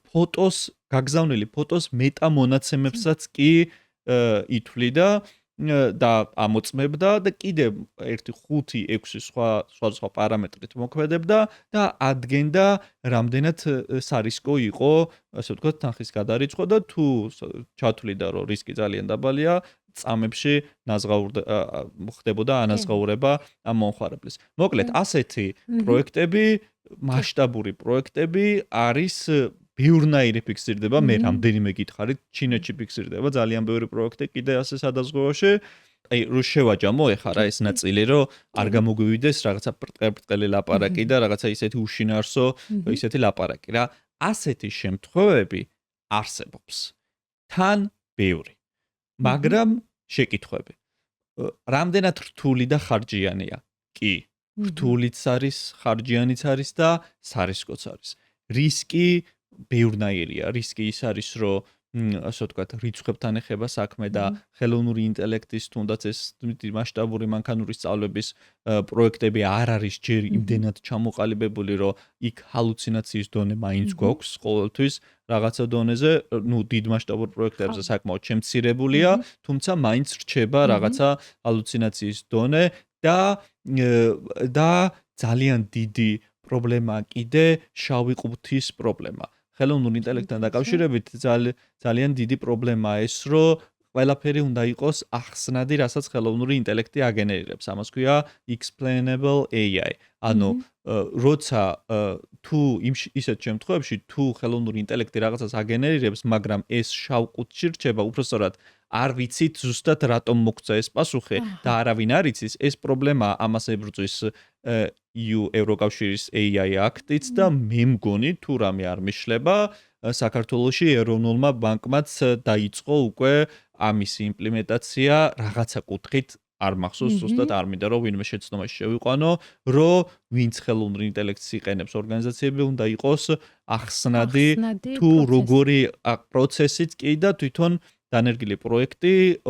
[SPEAKER 2] ფოტოს გაგზავნილი ფოტოს მეტამონაცემებსაც კი ითვლიდა და ამოწმებდა და კიდევ 1-5-6 სხვა პარამეტრით მოქმედებდა და ადგენდა რამდენად სარისკო იყო, ასე ვთქვათ, თანხის გადარიცხვა და თუ ჩათვლიდა, რომ რისკი ძალიან დაბალია, წამებში ხდებოდა ანაზღაურება ამ მომხმარებლის. მოკლედ, ასეთი პროექტები, მასშტაბური პროექტები არის ბევრნაირი ფიქსირდება, მე რამდენიმე გითხარით, ჩინეთში ფიქსირდება ძალიან ბევრი პროექტი კიდე ასე სადაზღვევოში. აი, რო შევაჯამო ეხლა რა ეს ნაწილი, რომ არ გამოგვივიდეს რაღაცა ბრტყელი ლაპარაკი და რაღაცა ისეთი უშინაარსო, ისეთი ლაპარაკი რა. ასეთი შემთხვევები არსებობს. თან ბევრი. მაგრამ შეკითხვები. რამდენად რთული და ხარჯიანია? კი, რთულიც არის, ხარჯიანიც არის და სარისკოც არის. რისკი ბევრნაირია, რისკი ის არის, რომ ასე ვთქვათ, რიცხვებთან ეხება საქმე და ხელოვნური ინტელექტის თუნდაც ეს მასშტაბური მანქანური სწავლების პროექტები არ არის ჯერ იმდენად ჩამოყალიბებული, რომ იქ ჰალუცინაციის დონე მაინც გვაქვს ყოველთვის რაღაცა დონეზე, ნუ დიდ მასშტაბურ პროექტებზე საკმაოდ შემცირებულია, თუმცა მაინც რჩება რაღაცა ჰალუცინაციის დონე და ძალიან დიდი პრობლემა კიდე შავი ყუთის პრობლემა. ხელოვნურ ინტელექტთან დაკავშირებით ძალიან დიდი პრობლემაა ეს, რომ ყველაფერი უნდა იყოს ახსნადი, რასაც ხელოვნური ინტელექტი აგენერირებს. ამას ქვია explainable AI. ანუ როცა თუ ისეთ შემთხვევებში თუ ხელოვნური ინტელექტი რაღაცას აგენერირებს, მაგრამ ეს შავ ყუთში რჩება, უბრალოდ არ ვიცით ზუსტად რატომ მოგცა ეს პასუხი და არავინ არ იცის, ეს პრობლემაა, ამას ებრძვის ევროკავშირის AI აქტიც და მე მგონი თუ რამე არ მიშლება, საქართველოში ეროვნულმა ბანკმაც დაიწყო უკვე ამის იმპლემენტაცია რაღაცა კუთხით არ მახსოვს ზუსტად არ მინდა რომ ვინმე შეცდომაში შევიყვანო, რომ ვინც ხელოვნურ ინტელექტს იყენებს ორგანიზაციები უნდა იყოს ახსნადი თუ როგორი პროცესიც კი და თვითონ დანერგილი პროექტი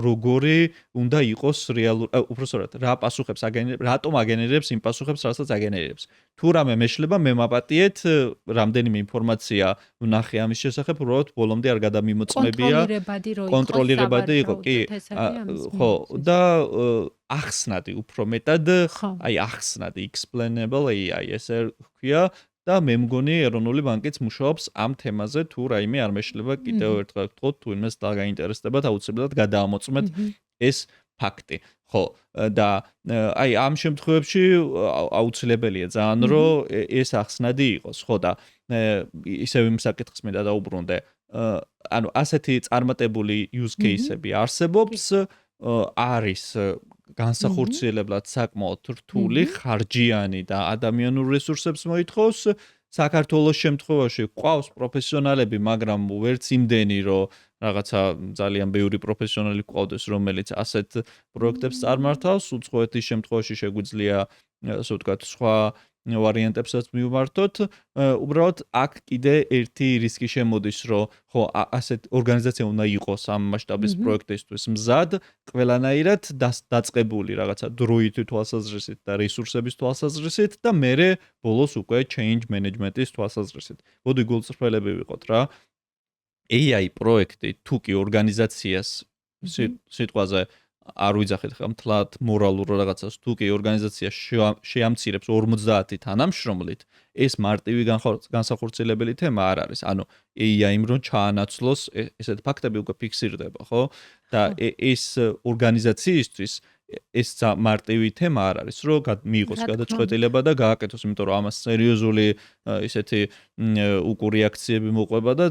[SPEAKER 2] როგორი უნდა იყოს უბრალოდ რა პასუხებს აგენერებს, რატომ აგენერებს იმ პასუხებს, რასაც აგენერებს. თუ რამე მეშლება, მე მაპატიეთ, რამდენიმე ინფორმაცია ვნახე ამის შესახებ, უბრალოდ ბოლომდე არ გადამიმოწმებია. კონტროლირებადი იყო, კი. ხო, და ახსნადი უფრო მეტად, აი ახსნადი explainable AI ესე ქვია და მე მგონი ეროვნული ბანკიც მუშაობს ამ თემაზე თუ რაიმე არ მეშლება კიდევ ერთხელ ვთქვათ თუ იმას დაგაინტერესდებათ აუცილებლად გადაამოწმეთ ეს ფაქტი. ხო და აი ამ შემთხვევებში აუცილებელია ძალიან რომ ეს ახსნადი იყოს, ხო და ისევ იმ საკითხს მინდა დაუბრუნდე. ანუ ასეთი წარმატებული use case-ები არსებობს, არის განსახორციელებლად საკმაოდ რთული, ხარჯიანი და ადამიანურ რესურსებს მოითხოვს. საქართველოს შემთხვევაში ყავს პროფესიონალები, მაგრამ ვერც იმდენი, რომ რაღაცა ძალიან ბევრი პროფესიონალი ყავდეს, რომელიც ასეთ პროექტებს წარმართავს. უცხოეთის შემთხვევაში შეგვიძლია, ასე ვთქვათ, სხვა ვარიანტებსაც მივმართოთ. უბრალოდ აქ კიდე ერთი რისკი შემოდის, რომ ხო, ასეთ ორგანიზაცია უნდა იყოს ამ მასშტაბის პროექტისთვის მზად, ყველანაირად დაწყებული რაღაცა დროით თვალსაზრისით და რესურსების თვალსაზრისით და მერე ბოლოს უკვე change management-ის თვალსაზრისით. მოდი გულწრფელები ვიყოთ რა. AI პროექტი თუ კი ორგანიზაციას სიტყვაზე არ ვიძახით ხა მთლად მორალურ რაღაცას თუ კი ორგანიზაცია შეამცირებს 50 თანამშრომლით ეს მარტივი განსახორციელებელი თემა არ არის. ანუ AI-იმ რომ ჩაანაცვლოს ესეთ ფაქტები უკვე ფიქსირდება, ხო? და ეს ორგანიზაციისთვის ეს მარტივი თემა არ არის, რომ მიიღოს გადაწყვეტილება და გააკეთოს, იმიტომ რომ ამას სერიოზული ისეთი უკურიაქციები მოყვება და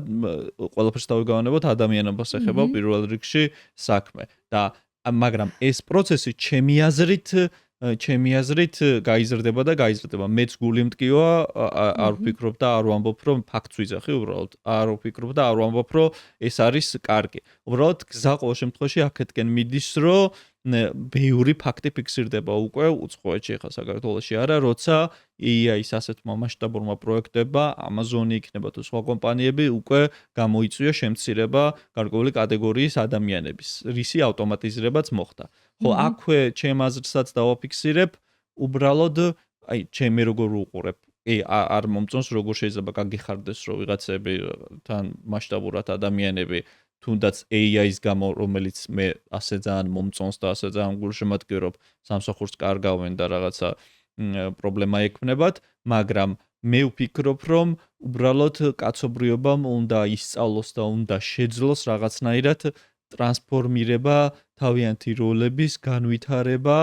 [SPEAKER 2] ყველაფერს თავგავანებოთ ადამიანობას ეხება პირველ რიგში საქმე. და მაგრამ ეს პროცესი ჩემი აზრით გაიზრდება და გაიზრდება. მეც გული მტკივა, არ ვფიქრობ და არ ვამბობ, რომ ფაქტს ვიძახი, უბრალოდ არ ვფიქრობ და არ ვამბობ, რომ ეს არის კარგი. უბრალოდ გზა ყოველ შემთხვევაში აქეთკენ მიდის, რომ ბევრი ფაქტი ფიქსირდება უკვე უცხოეთში, ხა საქართველოში არა, როცა AI-ის ასეთმა მასშტაბურმა პროექტებმა, Amazon-ი იქნება თუ სხვა კომპანიები უკვე გამოიწვია შემცირება გარკვეული კატეგორიის ადამიანების, რისი ავტომატიზირებაც მოხდა. ხო, აქვე ჩემ აზრსაც დავაფიქსირებ, უბრალოდ აი ჩემი როგორ უყურებ არ მომწონს როგორ შეიძლება გაგიხარდეს რომ ვიღაცები თან მასშტაბურად ადამიანები თუნდაც AI-ის გამო რომელიც მე ასე ძალიან მომწონს და ასე ძალიან გულშემატკივრობ სამსახურს კარგავენ და რაღაცა პრობლემა ექმნებათ, მაგრამ მე ვფიქრობ რომ უბრალოდ კაცობრიობამ უნდა ისწავლოს და უნდა შეძლოს რაღაცნაირად ტრანსფორმირება თავიანთი როლების განვითარება,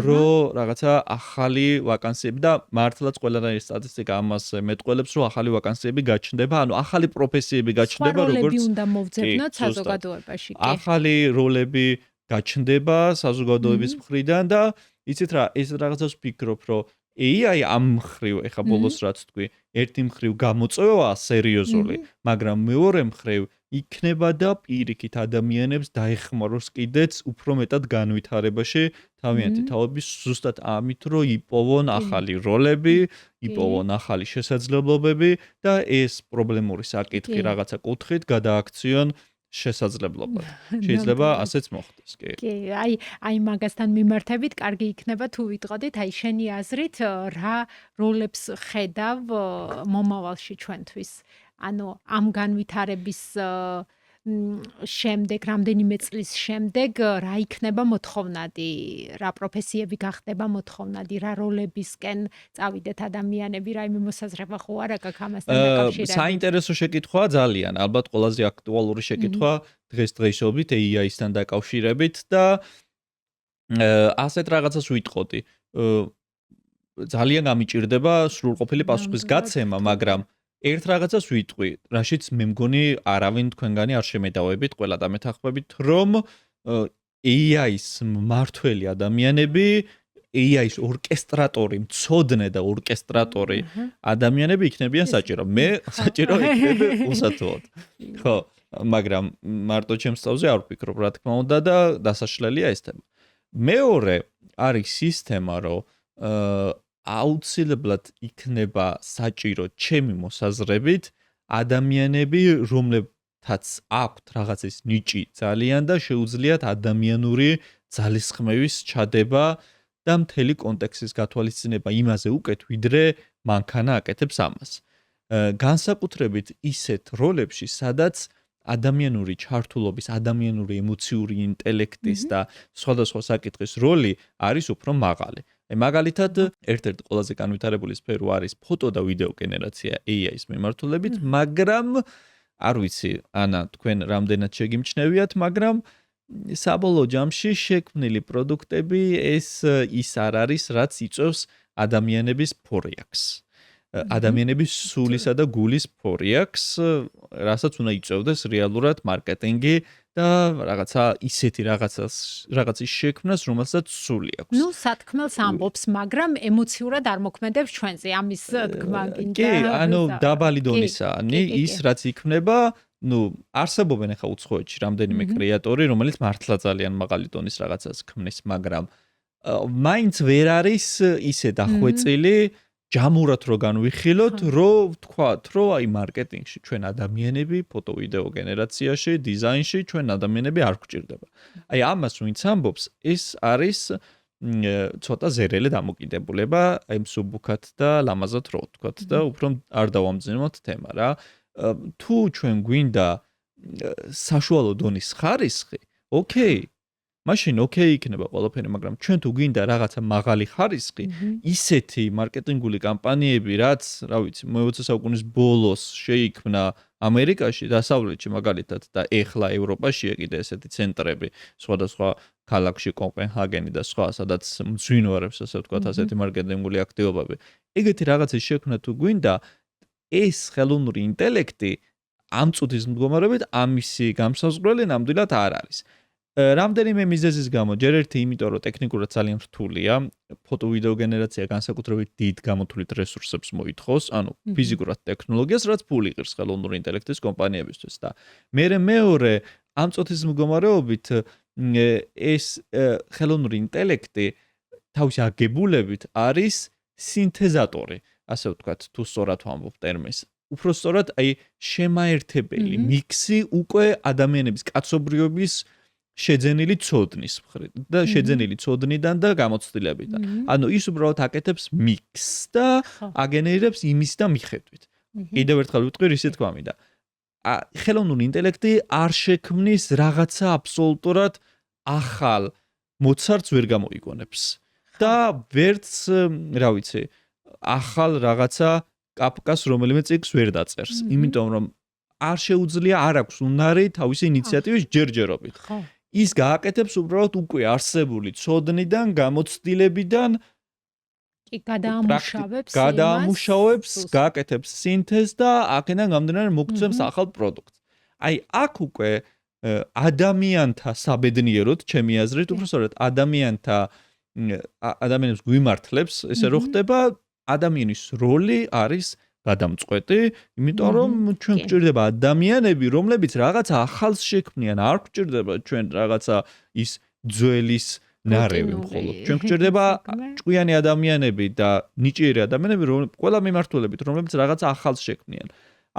[SPEAKER 2] რომ რაღაცა ახალი ვაკანსიები და მართლაც ყველანაირი სტატისტიკა ამას მეტყველებს, რომ ახალი ვაკანსიები გაჩნდება, ანუ ახალი პროფესიები გაჩნდება, როგორც
[SPEAKER 1] როლები უნდა მოვძებნოთ საზოგადოებაში.
[SPEAKER 2] ახალი როლები გაჩნდება საზოგადოების მხრიდან და იცით რა, ეს რაღაცას ვფიქრობ, რომ AI ამ მხრივ, ეხა ბოლოს რაც თქვი, ერთი მხრივ გამოწვევაა სერიოზული, მაგრამ მეორე მხრივ იქნება და პირიქით ადამიანებს დაეხმაროს კიდეც უფრო მეტად განვითარებაში თავიანთი თაობის ზუსტად ამით რომ იპოვონ ახალი როლები, იპოვონ ახალი შესაძლებლობები და ეს პრობლემური საკითხი რაღაცა კუთხით გადააქციონ შესაძლებლობად. შეიძლება ასეც მოხდეს, კი.
[SPEAKER 1] კი, აი მაგასთან მიმართებით კარგი იქნება თუ ვიტყოდით, აი შენი აზრით რა როლებს ხედავ მომავალში ჩვენთვის. ანუ ამ განვითარების შემდეგ, რამდენიმე წლის შემდეგ რა იქნება მოთხოვნადი, რა პროფესიები გახდება მოთხოვნადი, რა როლებისკენ წავიდეთ ადამიანები, რაიმე მოსაზრება ხო არ აქვს ამასთან დაკავშირებით?
[SPEAKER 2] საინტერესო შეკითხვაა ძალიან, ალბათ ყველაზე აქტუალური შეკითხვა დღესდღეობით AI-ისთან დაკავშირებით და ასეთ რაღაცას ვიტყოდი. ძალიან გამიჭირდება სრულყოფილი პასუხის გაცემა, მაგრამ ერთ რაღაცას ვიტყვი, რაშიც მე მგონი არავინ თქვენგანი არ შემედავებით, ყველა დამეთანხმებით, რომ AI-ის მმართველი ადამიანები, AI-ის ორკესტრატორი, მცოდნე და ორკესტრატორი ადამიანები იქნებიან საჭირო. მე საჭირო იქნები უსათუოდ. ხო, მაგრამ მარტო ჩემს თავზე არ ვფიქრობ, რა თქმა უნდა და დასაშლელია ეს თემა. მეორე არის სისტემა, რომ აუცილებლად იქნება საჭირო ჩემი მოსაზრებით ადამიანები, რომლებთაც აქვთ რაღაცის ნიჭი ძალიან და შეუძლიათ ადამიანური ძალისხმევის ჩადება და მთელი კონტექსტის გათვალისწინება იმაზე უკეთ, ვიდრე მანქანა აკეთებს ამას. განსაკუთრებით ისეთ როლებში, სადაც ადამიანური ჩართულობის, ადამიანური ემოციური ინტელექტის და სხვადასხვა საკითხის როლი არის უფრო მაღალი. მაგალითად, ერთ-ერთი ყველაზე განვითარებული სფერო არის ფოტო და ვიდეო გენერაცია AI-ის მიმართულებით, მაგრამ არ ვიცი, ანა, თქვენ რამდენად შეგიმჩნევიათ, მაგრამ საბოლოო ჯამში შექმნილი პროდუქტები ის არ არის, რაც იწვევს ადამიანების ფორიაქს. ადამიანების სულისა და გულის ფორიაქს, რასაც უნდა იწვევდეს რეალურად მარკეტინგი და რაღაცა ისეთი რაღაცის შექმნას, რომელსაც სული აქვს.
[SPEAKER 1] ნუ სათქმელს ამბობს, მაგრამ ემოციურად არ მოქმედებს ჩვენზე. ამის თქმა გინდა.
[SPEAKER 2] კი, ანუ დაბალი დონისაა, ის რაც იქნება, არსებობენ ახლა უცხოეთში რამდენიმე კრეატორი, რომელიც მართლა ძალიან მაღალი დონის რაღაცას ქმნის, მაგრამ მაინც ვერ არის ისე დახვეწილი ჯამურად რო განვიხილოთ, რომ ვთქვათ, რომ აი მარკეტინგში ჩვენ ადამიანები, ფოტო ვიდეო გენერაციაში, დიზაინში ჩვენ ადამიანები არ გვჭირდება. აი ამას ვინც ამბობს, ეს არის ცოტა ზერელი დამოკიდებულება, აი მსუბუქად და ლამაზად რო ვთქვათ და უფრო არ დავამძიმოთ თემა რა. თუ ჩვენ გვინდა საშუალო დონის ხარისხი, ოკეი. მაშინ ოკეი იქნება ყველაფერი, მაგრამ ჩვენ თუ გვინდა რაღაცა მაღალი ხარისხი, ისეთი მარკეტინგული კამპანიები, რაც, რა ვიცი, მე-20 საუკუნის ბოლოს შეიქმნა ამერიკაში, დასავლეთში მაგალითად და ეხლა ევროპაშია კიდე ესეთი ცენტრები, სხვადასხვა ქალაქში, კოპენჰაგენი და სხვა, სადაც მძვინვარებს, ასე ვთქვათ, ასეთი მარკეტინგული აქტივობები. ეგეთი რაღაცის შექმნა თუ გვინდა, ეს ხელოვნური ინტელექტი ამ წუთის მდგომარეობით ამისი გამსაზღვრელი ნამდვილად არ არის. რამდენიმე მიზეზის გამო, ჯერ ერთი იმიტომ, რომ ტექნიკურად ძალიან რთულია, ფოტო-ვიდეო გენერაცია განსაკუთრებით დიდ გამოთვლით რესურსებს მოითხოვს, ანუ ფიზიკურად ტექნოლოგიას, რაც ფული იღებს ხელოვნური ინტელექტის კომპანიებისთვის და მეორე, ამ წუთის მდგომარეობით ეს ხელოვნური ინტელექტი თავისი აგებულებით არის სინთეზატორი, ასე ვთქვათ, თუ სწორად ვამბობ ტერმინს. უფრო სწორად, აი შემაერთებელი მიქსი უკვე ადამიანების კაცობრიობის შეძენილი ცოდნის მხრიდან და შეძენილი ცოდნიდან და გამოცდილებიდან. ანუ ის უბრალოდ აკეთებს მიქსს და აგენერირებს იმის და მიხედვით. კიდევ ერთხელ ვიტყვი, ისე თქვა მინდა. ხელოვნური ინტელექტი არ შექმნის რაღაცა აბსოლუტურად ახალ მოცარტს ვერ გამოიგონებს. და ვერც, რა ვიცი, ახალ რაღაცა კაფკას რომელიმე წიგნს ვერ დაწერს. იმიტომ რომ არ შეუძლია, არ აქვს უნარი თავისი ინიციატივის ჯერჯერობით. ის გააკეთებს უბრალოდ უკვე არსებული ცოდნიდან, გამოცდილებიდან გადაამუშავებს, გააკეთებს სინთეზს და აქედან გამომდინარე მოგცემს ახალ პროდუქტს. აი აქ უკვე ადამიანთა საბედნიეროდ, ჩემი აზრით, უფრო სწორად ადამიანებს გვიმართლებს, ესე რომ ხდება ადამიანის როლი არის გადამწყვეტი, იმიტომ რომ ჩვენ გვჭირდება ადამიანები, რომლებიც რაღაცა ახალს შექმნიან, არ გვჭირდება ჩვენ რაღაცა ის ძველის ნარევი მხოლოდ. ჩვენ გვჭირდება ჭკვიანი ადამიანები და ნიჭიერი ადამიანები, ყველა მიმართულებით, რომლებიც რაღაცა ახალს შექმნიან.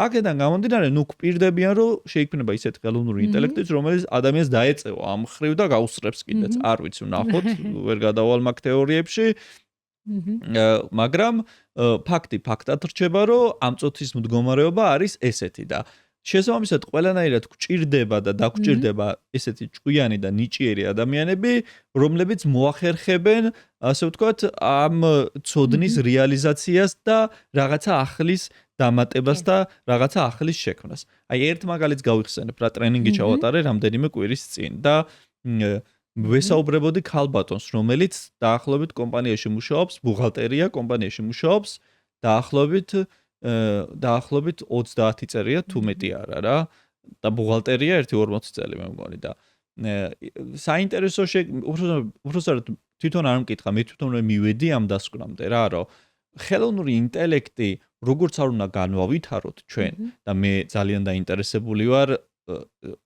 [SPEAKER 2] აქედან გამომდინარე, გვპირდებიან, რომ შეიქმნება ისეთი ხელოვნური ინტელექტიც, რომელიც ადამიანს დაეწევა ამ მხრივ და გაუსწრებს კიდეც. არ ვიცი, ვნახოთ, ვერ გადავალ მაგ თეორიებში. მაგრამ ფაქტი ფაქტად რჩება, რომ ამ წუთის მდგომარეობა არის ესეთი და შესაბამისად ყველანაირად გვჭირდება და დაგვჭირდება ესეთი ჭკვიანი და ნიჭიერი ადამიანები, რომლებიც მოახერხებენ, ასე ვთქვათ, ამ ცოდნის რეალიზაციას და რაღაცა ახლის დამატებას და რაღაცა ახლის შექმნას. აი ერთ მაგალითს გავიხსენებ, რა ტრენინგი ჩავატარე რამდენიმე კვირის წინ და ვესაუბრებოდი ქალბატონს, რომელიც დაახლოებით კომპანიაში მუშაობს, ბუღალტერია კომპანიაში მუშაობს, დაახლოებით 30 წერია თუ მეტი არა რა და ბუღალტერია 1-40 წელი მე მგონი და საინტერესო უბრალოდ თვითონ არ მკითხა, მე თვითონ მივედი ამ დასკვნამდე რა, რომ ხელოვნური ინტელექტი როგორც არ უნდა განვავითაროთ ჩვენ და მე ძალიან დაინტერესებული ვარ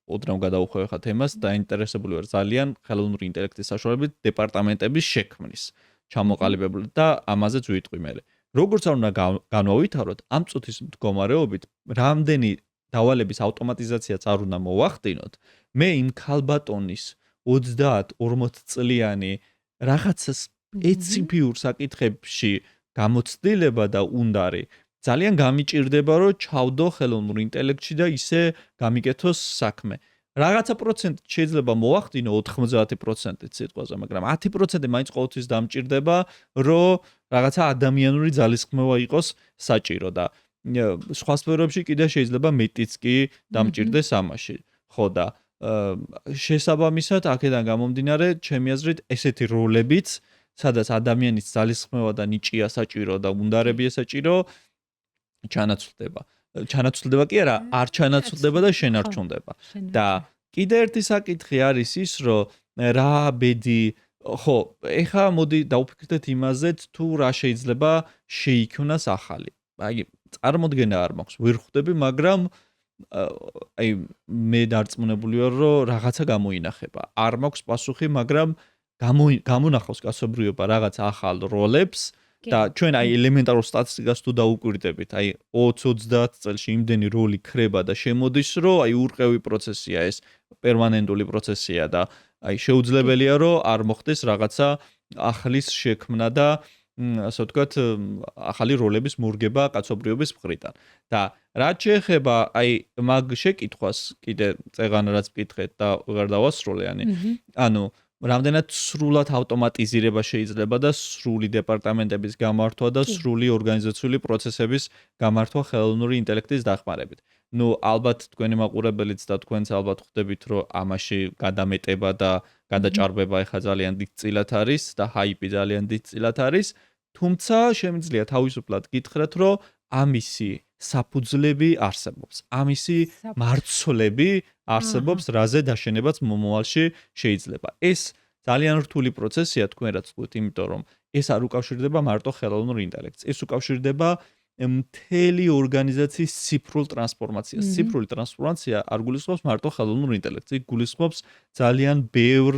[SPEAKER 2] ოდნავ გადავუხვევ ხა თემას, დაინტერესებული ვარ ძალიან ხელოვნური ინტელექტის საშუალებით დეპარტამენტების შექმნის ჩამოყალიბებული და ამაზეც ვიტყვი მე. როგორც არ უნდა განვავითაროთ, ამ წუთის მდგომარეობით რამდენი დავალების ავტომატიზაციაც არ უნდა მოვახდინოთ, მე იმ ქალბატონის 30-40 წლიანი რაღაცას ეციფიურ საკითხებში გამოცდილება და უნდარი ძალიან გამიჭირდება რომ ჩავდო ხელოვნურ ინტელექტში და ისე გამიკეთოს საქმე. Რაღაცა პროცენტი შეიძლება მოახდინო 90%-ით სიტყვაზე, მაგრამ 10% მაინც ყოველთვის დამჭირდება, რომ რაღაცა ადამიანური ძალისხმევა იყოს საჭირო და სხვა სფეროებში კიდე შეიძლება მეტიც კი დამჭირდეს ამაში. ხო და შესაბამისად აქედან გამომდინარე, ჩემი აზრით, ესეთი როლებიც, სადაც ადამიანის ძალისხმევა და ნიჭია საჭირო და უნდარებია საჭირო, ჩანაცვლდება. ჩანაცვლდება კი არა, არ ჩანაცვლდება და შენარჩუნდება. და კიდე ერთი საკითხი არის ის, რომ რა ბედი, ხო, ეხლა მოდი დავფიქრდეთ იმაზეც, თუ რა შეიძლება შეიქმნას ახალი. აი, წარმოდგენა არ მაქვს, ვერ ხვდები, მაგრამ აი მე დარწმუნებული ვარ, რომ რაღაცა გამოინახება. არ მაქვს პასუხი, მაგრამ გამონახავს კაცობრიობა რაღაც ახალ როლებს და ჩვენ აი ელემენტარულ სტატისტიკას თუ დაუკვირდებით, აი 20-30 წელში იმდენი როლი ქრება და შემოდის, რომ აი ურყევი პროცესია ეს, პერმანენტული პროცესია და აი შეუძლებელია, რომ არ მოხდეს რაღაცა ახლის შექმნა და ასე ვთქვათ, ახალი როლების მორგება კაცობრიობის მხრიდან. და რაც შეეხება აი მაგ შეკითხვას, კიდე წეღან რაც მკითხეთ და ვეღარ დავასრულე, ანუ რამდენად სრულად ავტომატიზირება შეიძლება და სრული დეპარტამენტების გამართვა და სრული ორგანიზაციული პროცესების გამართვა ხელოვნური ინტელექტის დახმარებით. ნუ ალბათ თქვენი მაყურებელიც და თქვენც ალბათ ხვდებით, რომ ამაში გადამეტება და გადაჭარბება ეხა ძალიან დიდწილად არის და ჰაიპი ძალიან დიდწილად არის, თუმცა შემიძლია თავისუფლად გითხრათ, რომ ამისი საფუძვლები არსებობს. ამისი მარცვლები არსებობს, რაზე დაშენებაც მომავალში შეიძლება. ეს ძალიან რთული პროცესია თქვენ რაც ხვდით, იმიტომ რომ ეს არ უკავშირდება მარტო ხელოვნურ ინტელექტს. ეს უკავშირდება მთელი ორგანიზაციის ციფრულ ტრანსფორმაციას. ციფრული ტრანსფორმაცია არ გულისხმობს მარტო ხელოვნურ ინტელექტს, იქ გულისხმობს ძალიან ბევრ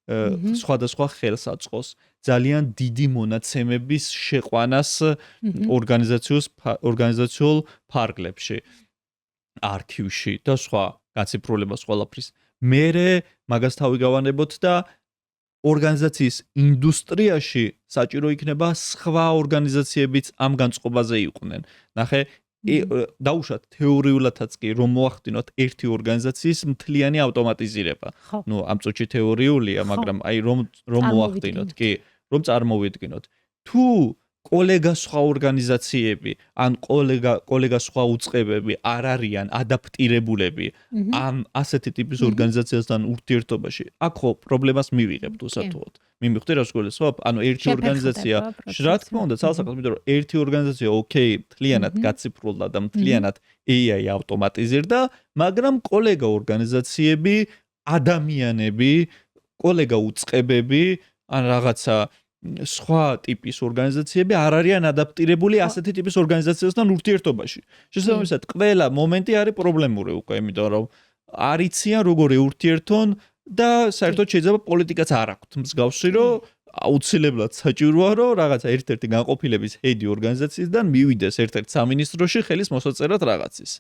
[SPEAKER 2] სხვადასხვა ხელსაწყოს, ძალიან დიდი მონაცემების შეყვანას ორგანიზაციულ ფარგლებში, არქივში და სხვა გაციფრულებას ყველაფრის. მერე მაგას თავი გავანებოთ და ორგანიზაციის ინდუსტრიაში საჭირო იქნება სხვა ორგანიზაციებიც ამ განწყობაზე იყვნენ. ნახე, დაუშვათ თეორიულადაც კი რომ მოახდინოთ ერთი ორგანიზაციის მთლიანი ავტომატიზირება. ნუ ამ წუთში თეორიულია, მაგრამ აი რომ მოახდინოთ, კი, რომ წარმოვიდგინოთ. თუ კოლეგა სხვა ორგანიზაციები, ან კოლეგა სხვა უწყებები არ არიან ადაპტირებულები ამ ასეთი ტიპის ორგანიზაციასთან ურთიერთობაში, აქ ხო პრობლემას მივიღებთ უსათუოდ. მიმიხვდი რას გულისხმობ? ანუ ერთი ორგანიზაცია, რა თქმა უნდა, ცალსახად, იმიტომ რომ ერთი ორგანიზაცია ოკეი, მთლიანად გაციფრულდა და მთლიანად AI ავტომატიზირდა, მაგრამ კოლეგა ორგანიზაციები, ადამიანები, კოლეგა უწყებები, ან რაღაცა სხვა ტიპის ორგანიზაციები არ არიან ადაპტირებული ასეთი ტიპის ორგანიზაციასთან ურთიერთობაში. შესაბამისად, ყველა მომენტი არის პრობლემური უკვე, იმიტომ რომ არ იციან როგორ ეურთიერთონ და საერთოდ შეიძლება პოლიტიკაც არ აქვთ მსგავსი, რომ აუცილებლად საჭიროა, რომ რაღაცა ერთ-ერთი განყოფილების ჰედი ორგანიზაციისგან მივიდეს ერთ-ერთ სამინისტროში ხელის მოსაწერად რაღაცის.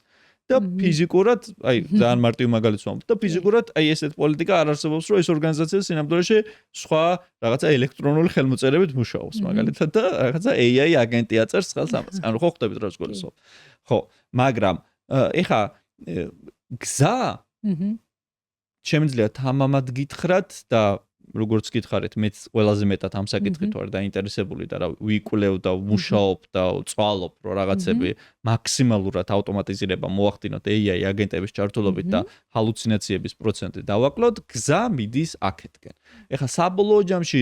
[SPEAKER 2] და ფიზიკურად, აი, ძალიან მარტივ მაგალითს ვამბობ და ფიზიკურად, აი, ესეთ პოლიტიკა არ არსებობს, რომ ეს ორგანიზაცია სინამდვილეში სხვა რაღაცა ელექტრონული ხელმოწერებით მუშაობს, მაგალითად და რაღაცა AI აგენტი აწერს ხელს ამას. ანუ ხო ხვდებით რა გულისხმობ. ხო, მაგრამ ეხა გზა შემიძლია თამამად გითხრათ და როგორც გითხარით, მეც ყველაზე მეტად ამ საკითხით ვარ დაინტერესებული და რა ვიკვლევ და ვმუშაობ და ვწვალობ, რომ რაღაცები მაქსიმალურად ავტომატიზირება მოახდინოთ AI აგენტების ჩართულობით და ჰალუცინაციების პროცენტი დავაკლოთ, გზა მიდის აქეთკენ. ეხლა საბოლოო ჯამში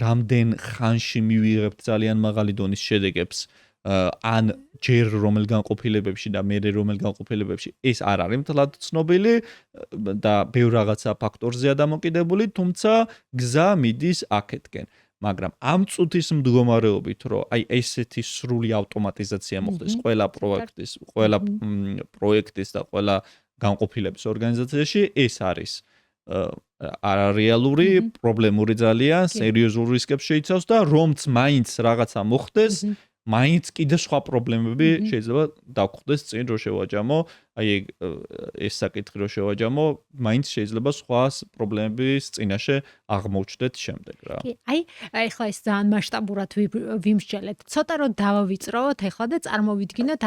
[SPEAKER 2] რამდენ ხანში მივიღებთ ძალიან მაღალი დონის შედეგებს ან ჯერ რომელ განყოფილებებში და მერე რომელ განყოფილებებში ეს არ არის მთლად ცნობილი და ბევრ რაღაცა ფაქტორზეა დამოკიდებული, თუმცა გზა მიდის აქეთკენ. მაგრამ ამ წუთის მდგომარეობით, რომ აი ესეთი სრული ავტომატიზაცია მოხდეს ყველა პროექტის და ყველა განყოფილების ორგანიზაციაში, ეს არის არარეალური, პრობლემური ძალიან, სერიოზულ რისკებს შეიცავს და რომც მაინც რაღაცა მოხდეს, მაინც კიდე სხვა პრობლემები შეიძლება დაგხვდეს წინ, რომ შევაჯამო აი ეს საკითხი რო შევაჯამო, მაინც შეიძლება სხვა პრობლემების წინაშე აღმოჩნდეთ შემდეგ რა.
[SPEAKER 1] კი, აი ეხლა ეს ძალიან მასშტაბურად ვიმსჯელეთ. ცოტა რომ დავავიწროვოთ ეხლა და წარმოვიდგინოთ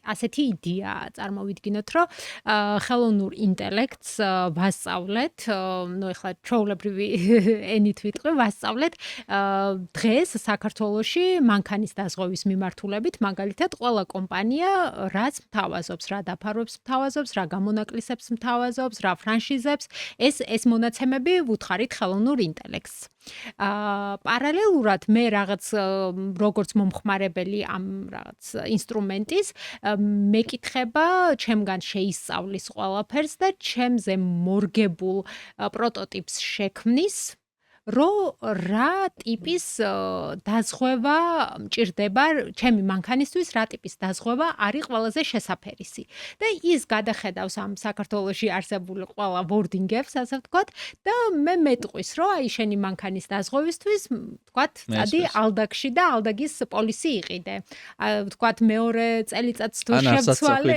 [SPEAKER 1] ასეთი იდეა, წარმოვიდგინოთ, რომ ხელოვნურ ინტელექტს ვასწავლეთ, ну ეხლა ჩვეულებრივი ენით ვიტყვი, ვასწავლეთ დღეს საქართველოში მანქანის დაზღვევის მიმართულებით, მაგალითად, ყველა კომპანია რაც მთავაზობს, რა დაფარვებს მთავაზობს, რა გამონაკლისებს მთავაზობს, რა ფრანშიზებს, ეს მონაცემები ვუთხარით ხელოვნურ ინტელექტს. პარალელურად მე რაღაც როგორც მომხმარებელი ამ რაღაც ინსტრუმენტის მეკითხება ჩემგან შეისწავლის ყველაფერს და ჩემზე მორგებულ პროტოტიპს შექმნის რა ტიპის დაზღვევა მჭირდება ჩემი მანქანისთვის, რა ტიპის დაზღვევა არის ყველაზე შესაფერისი. და ის გადახედავს ამ საქართველოში არსებული ყველა ვორდინგებს, ასე ვთქვათ, და მე მეტყვის, რომ აი შენი მანქანის დაზღვევისთვის, ვთქვათ, წადი ალდაგში და ალდაგის პოლისი იყიდე. ვთქვათ, მეორე წელიწადს თუ შევცვალე.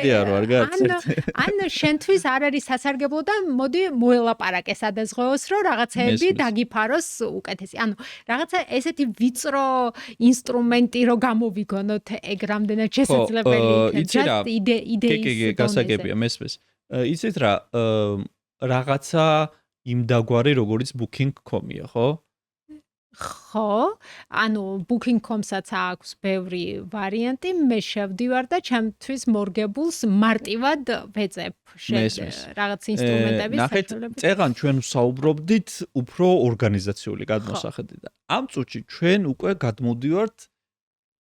[SPEAKER 1] ან შენთვის არ არის სასარგებლო და მოდი მოელაპარაკე სადაზღვევოს, რომ რაღაცეები დაგიფარო უკეთესი. ანუ რაღაცა ესეთი ვიწრო ინსტრუმენტი რო გამოვიგონოთ ეგ რამდენად შესაძლებელი იქნება. იდეის
[SPEAKER 2] კი, გასაგებია მესმის. იცით რა, რაღაცა იმ დაგვარი როგორც booking.com-ია, ხო?
[SPEAKER 1] ხო, ანუ booking.com-საც აქვს ბევრი ვარიანტი, მე შევდივარ და ჩემთვის მორგებულს მარტივად ვეძებ რაღაც ინსტრუმენტების
[SPEAKER 2] საშუალებით. წეღან ჩვენ ვსაუბრობდით უფრო ორგანიზაციული გადმოსახედიდან. ამ წუთში ჩვენ უკვე გადმოვდივართ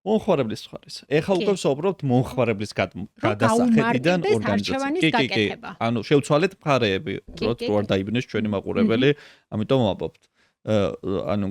[SPEAKER 2] მომხმარებლის მხარეს. ეხლა უკვე ვსაუბრობთ მომხმარებლის გადასახედიდან ორგანიზაციის. კი. ანუ შევცვალეთ მხარეები, რო არ დაიბნეს ჩვენი მაყურებელი, ამიტომ ვამბობთ. ანუ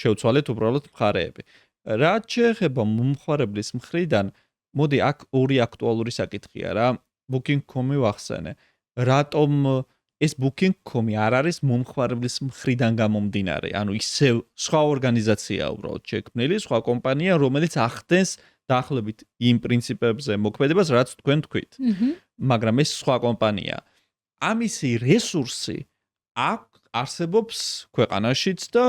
[SPEAKER 2] შევცვალეთ უბრალოდ მხარეები. რაც შეეხება მომხმარებლის მხრიდან, მოდი აქ ორი აქტუალური საკითხია რა. booking.com-ი ვახსენე. რატომ ეს booking.com-ი არ არის მომხმარებლის მხრიდან გამომდინარე? ანუ ისევ სხვა ორგანიზაციაა უბრალოდ შექმნილი, სხვა კომპანია, რომელიც ახდენს დაახლოებით იმ პრინციპებზე მოქმედებას, რაც თქვენ თქვით. მაგრამ ეს სხვა კომპანია. ამისი რესურსი აქ არსებობს ქვეყანაშიც და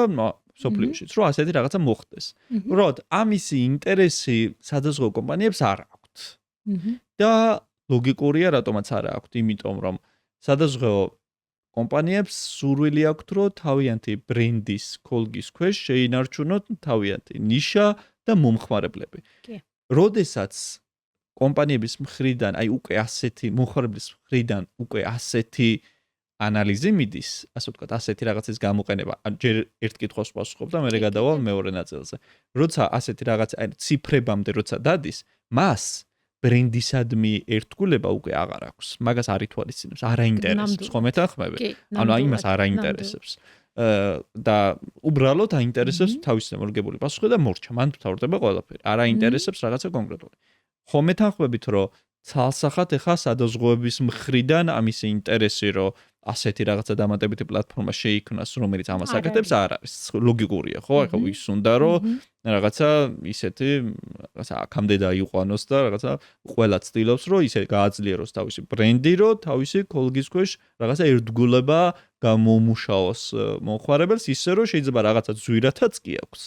[SPEAKER 2] სოფლიოშიც, რომ ასეთი რაღაცა მოხდეს. უბრალოდ ამისი ინტერესი სადაზღვევო კომპანიებს არ აქვთ. და ლოგიკურია, რატომაც არ აქვთ, იმიტომ რომ სადაზღვევო კომპანიებს სურვილი აქვთ, რომ თავიანთი ბრენდის ქოლგის ქვეშ შეინარჩუნოთ თავიანთი ნიშა და მომხმარებლები. როდესაც კომპანიების მხრიდან, აი უკვე ასეთი მომხმარებლის მხრიდან უკვე ასეთი ანალიზი მიდის, ასე ვთქვათ, ასეთი რაღაცის გამოყენება. ჯერ ერთ კითხვას ვპასუხობ და მე გადავალ მეორე ნაწილზე. როცა ასეთი რაღაც აი ციფრებამდე როცა დადის, მას ბრენდისადმი ერთგულება უკვე აღარ აქვს. მაგას არ ითვალისწინებს, არ აინტერესებს, ხო მეთანხმები? ანუ აი იმას არ აინტერესებს. და უბრალოდ აინტერესებს თავისი მორგებული პასუხი და მორჩა, მან მთავრდება ყველაფერი. არ აინტერესებს რაღაცა კონკრეტული. ხო მეთანხმებით, რომ ცალსახად ეხა სადაზღვევების მხრიდან ამისი ინტერესი, რომ ასეთი რაღაცა დამატებითი პლატფორმა შეიქმნას, რომელიც ამას აკეთებს, არ არის. ლოგიკურია, ხო? ეხა ის უნდა რომ რაღაცა ისეთი რაღაცა აქამდე დაიყვანოს და რაღაცა ყველა ცდილობს, რომ ისე გააძლიეროს თავისი ბრენდი, რომ თავისი ქოლგის ქვეშ რაღაცა ერთგულება გამომუშავოს მომხმარებელს, ისე რომ შეიძლება რაღაცა ძვირათაც კი აქვს.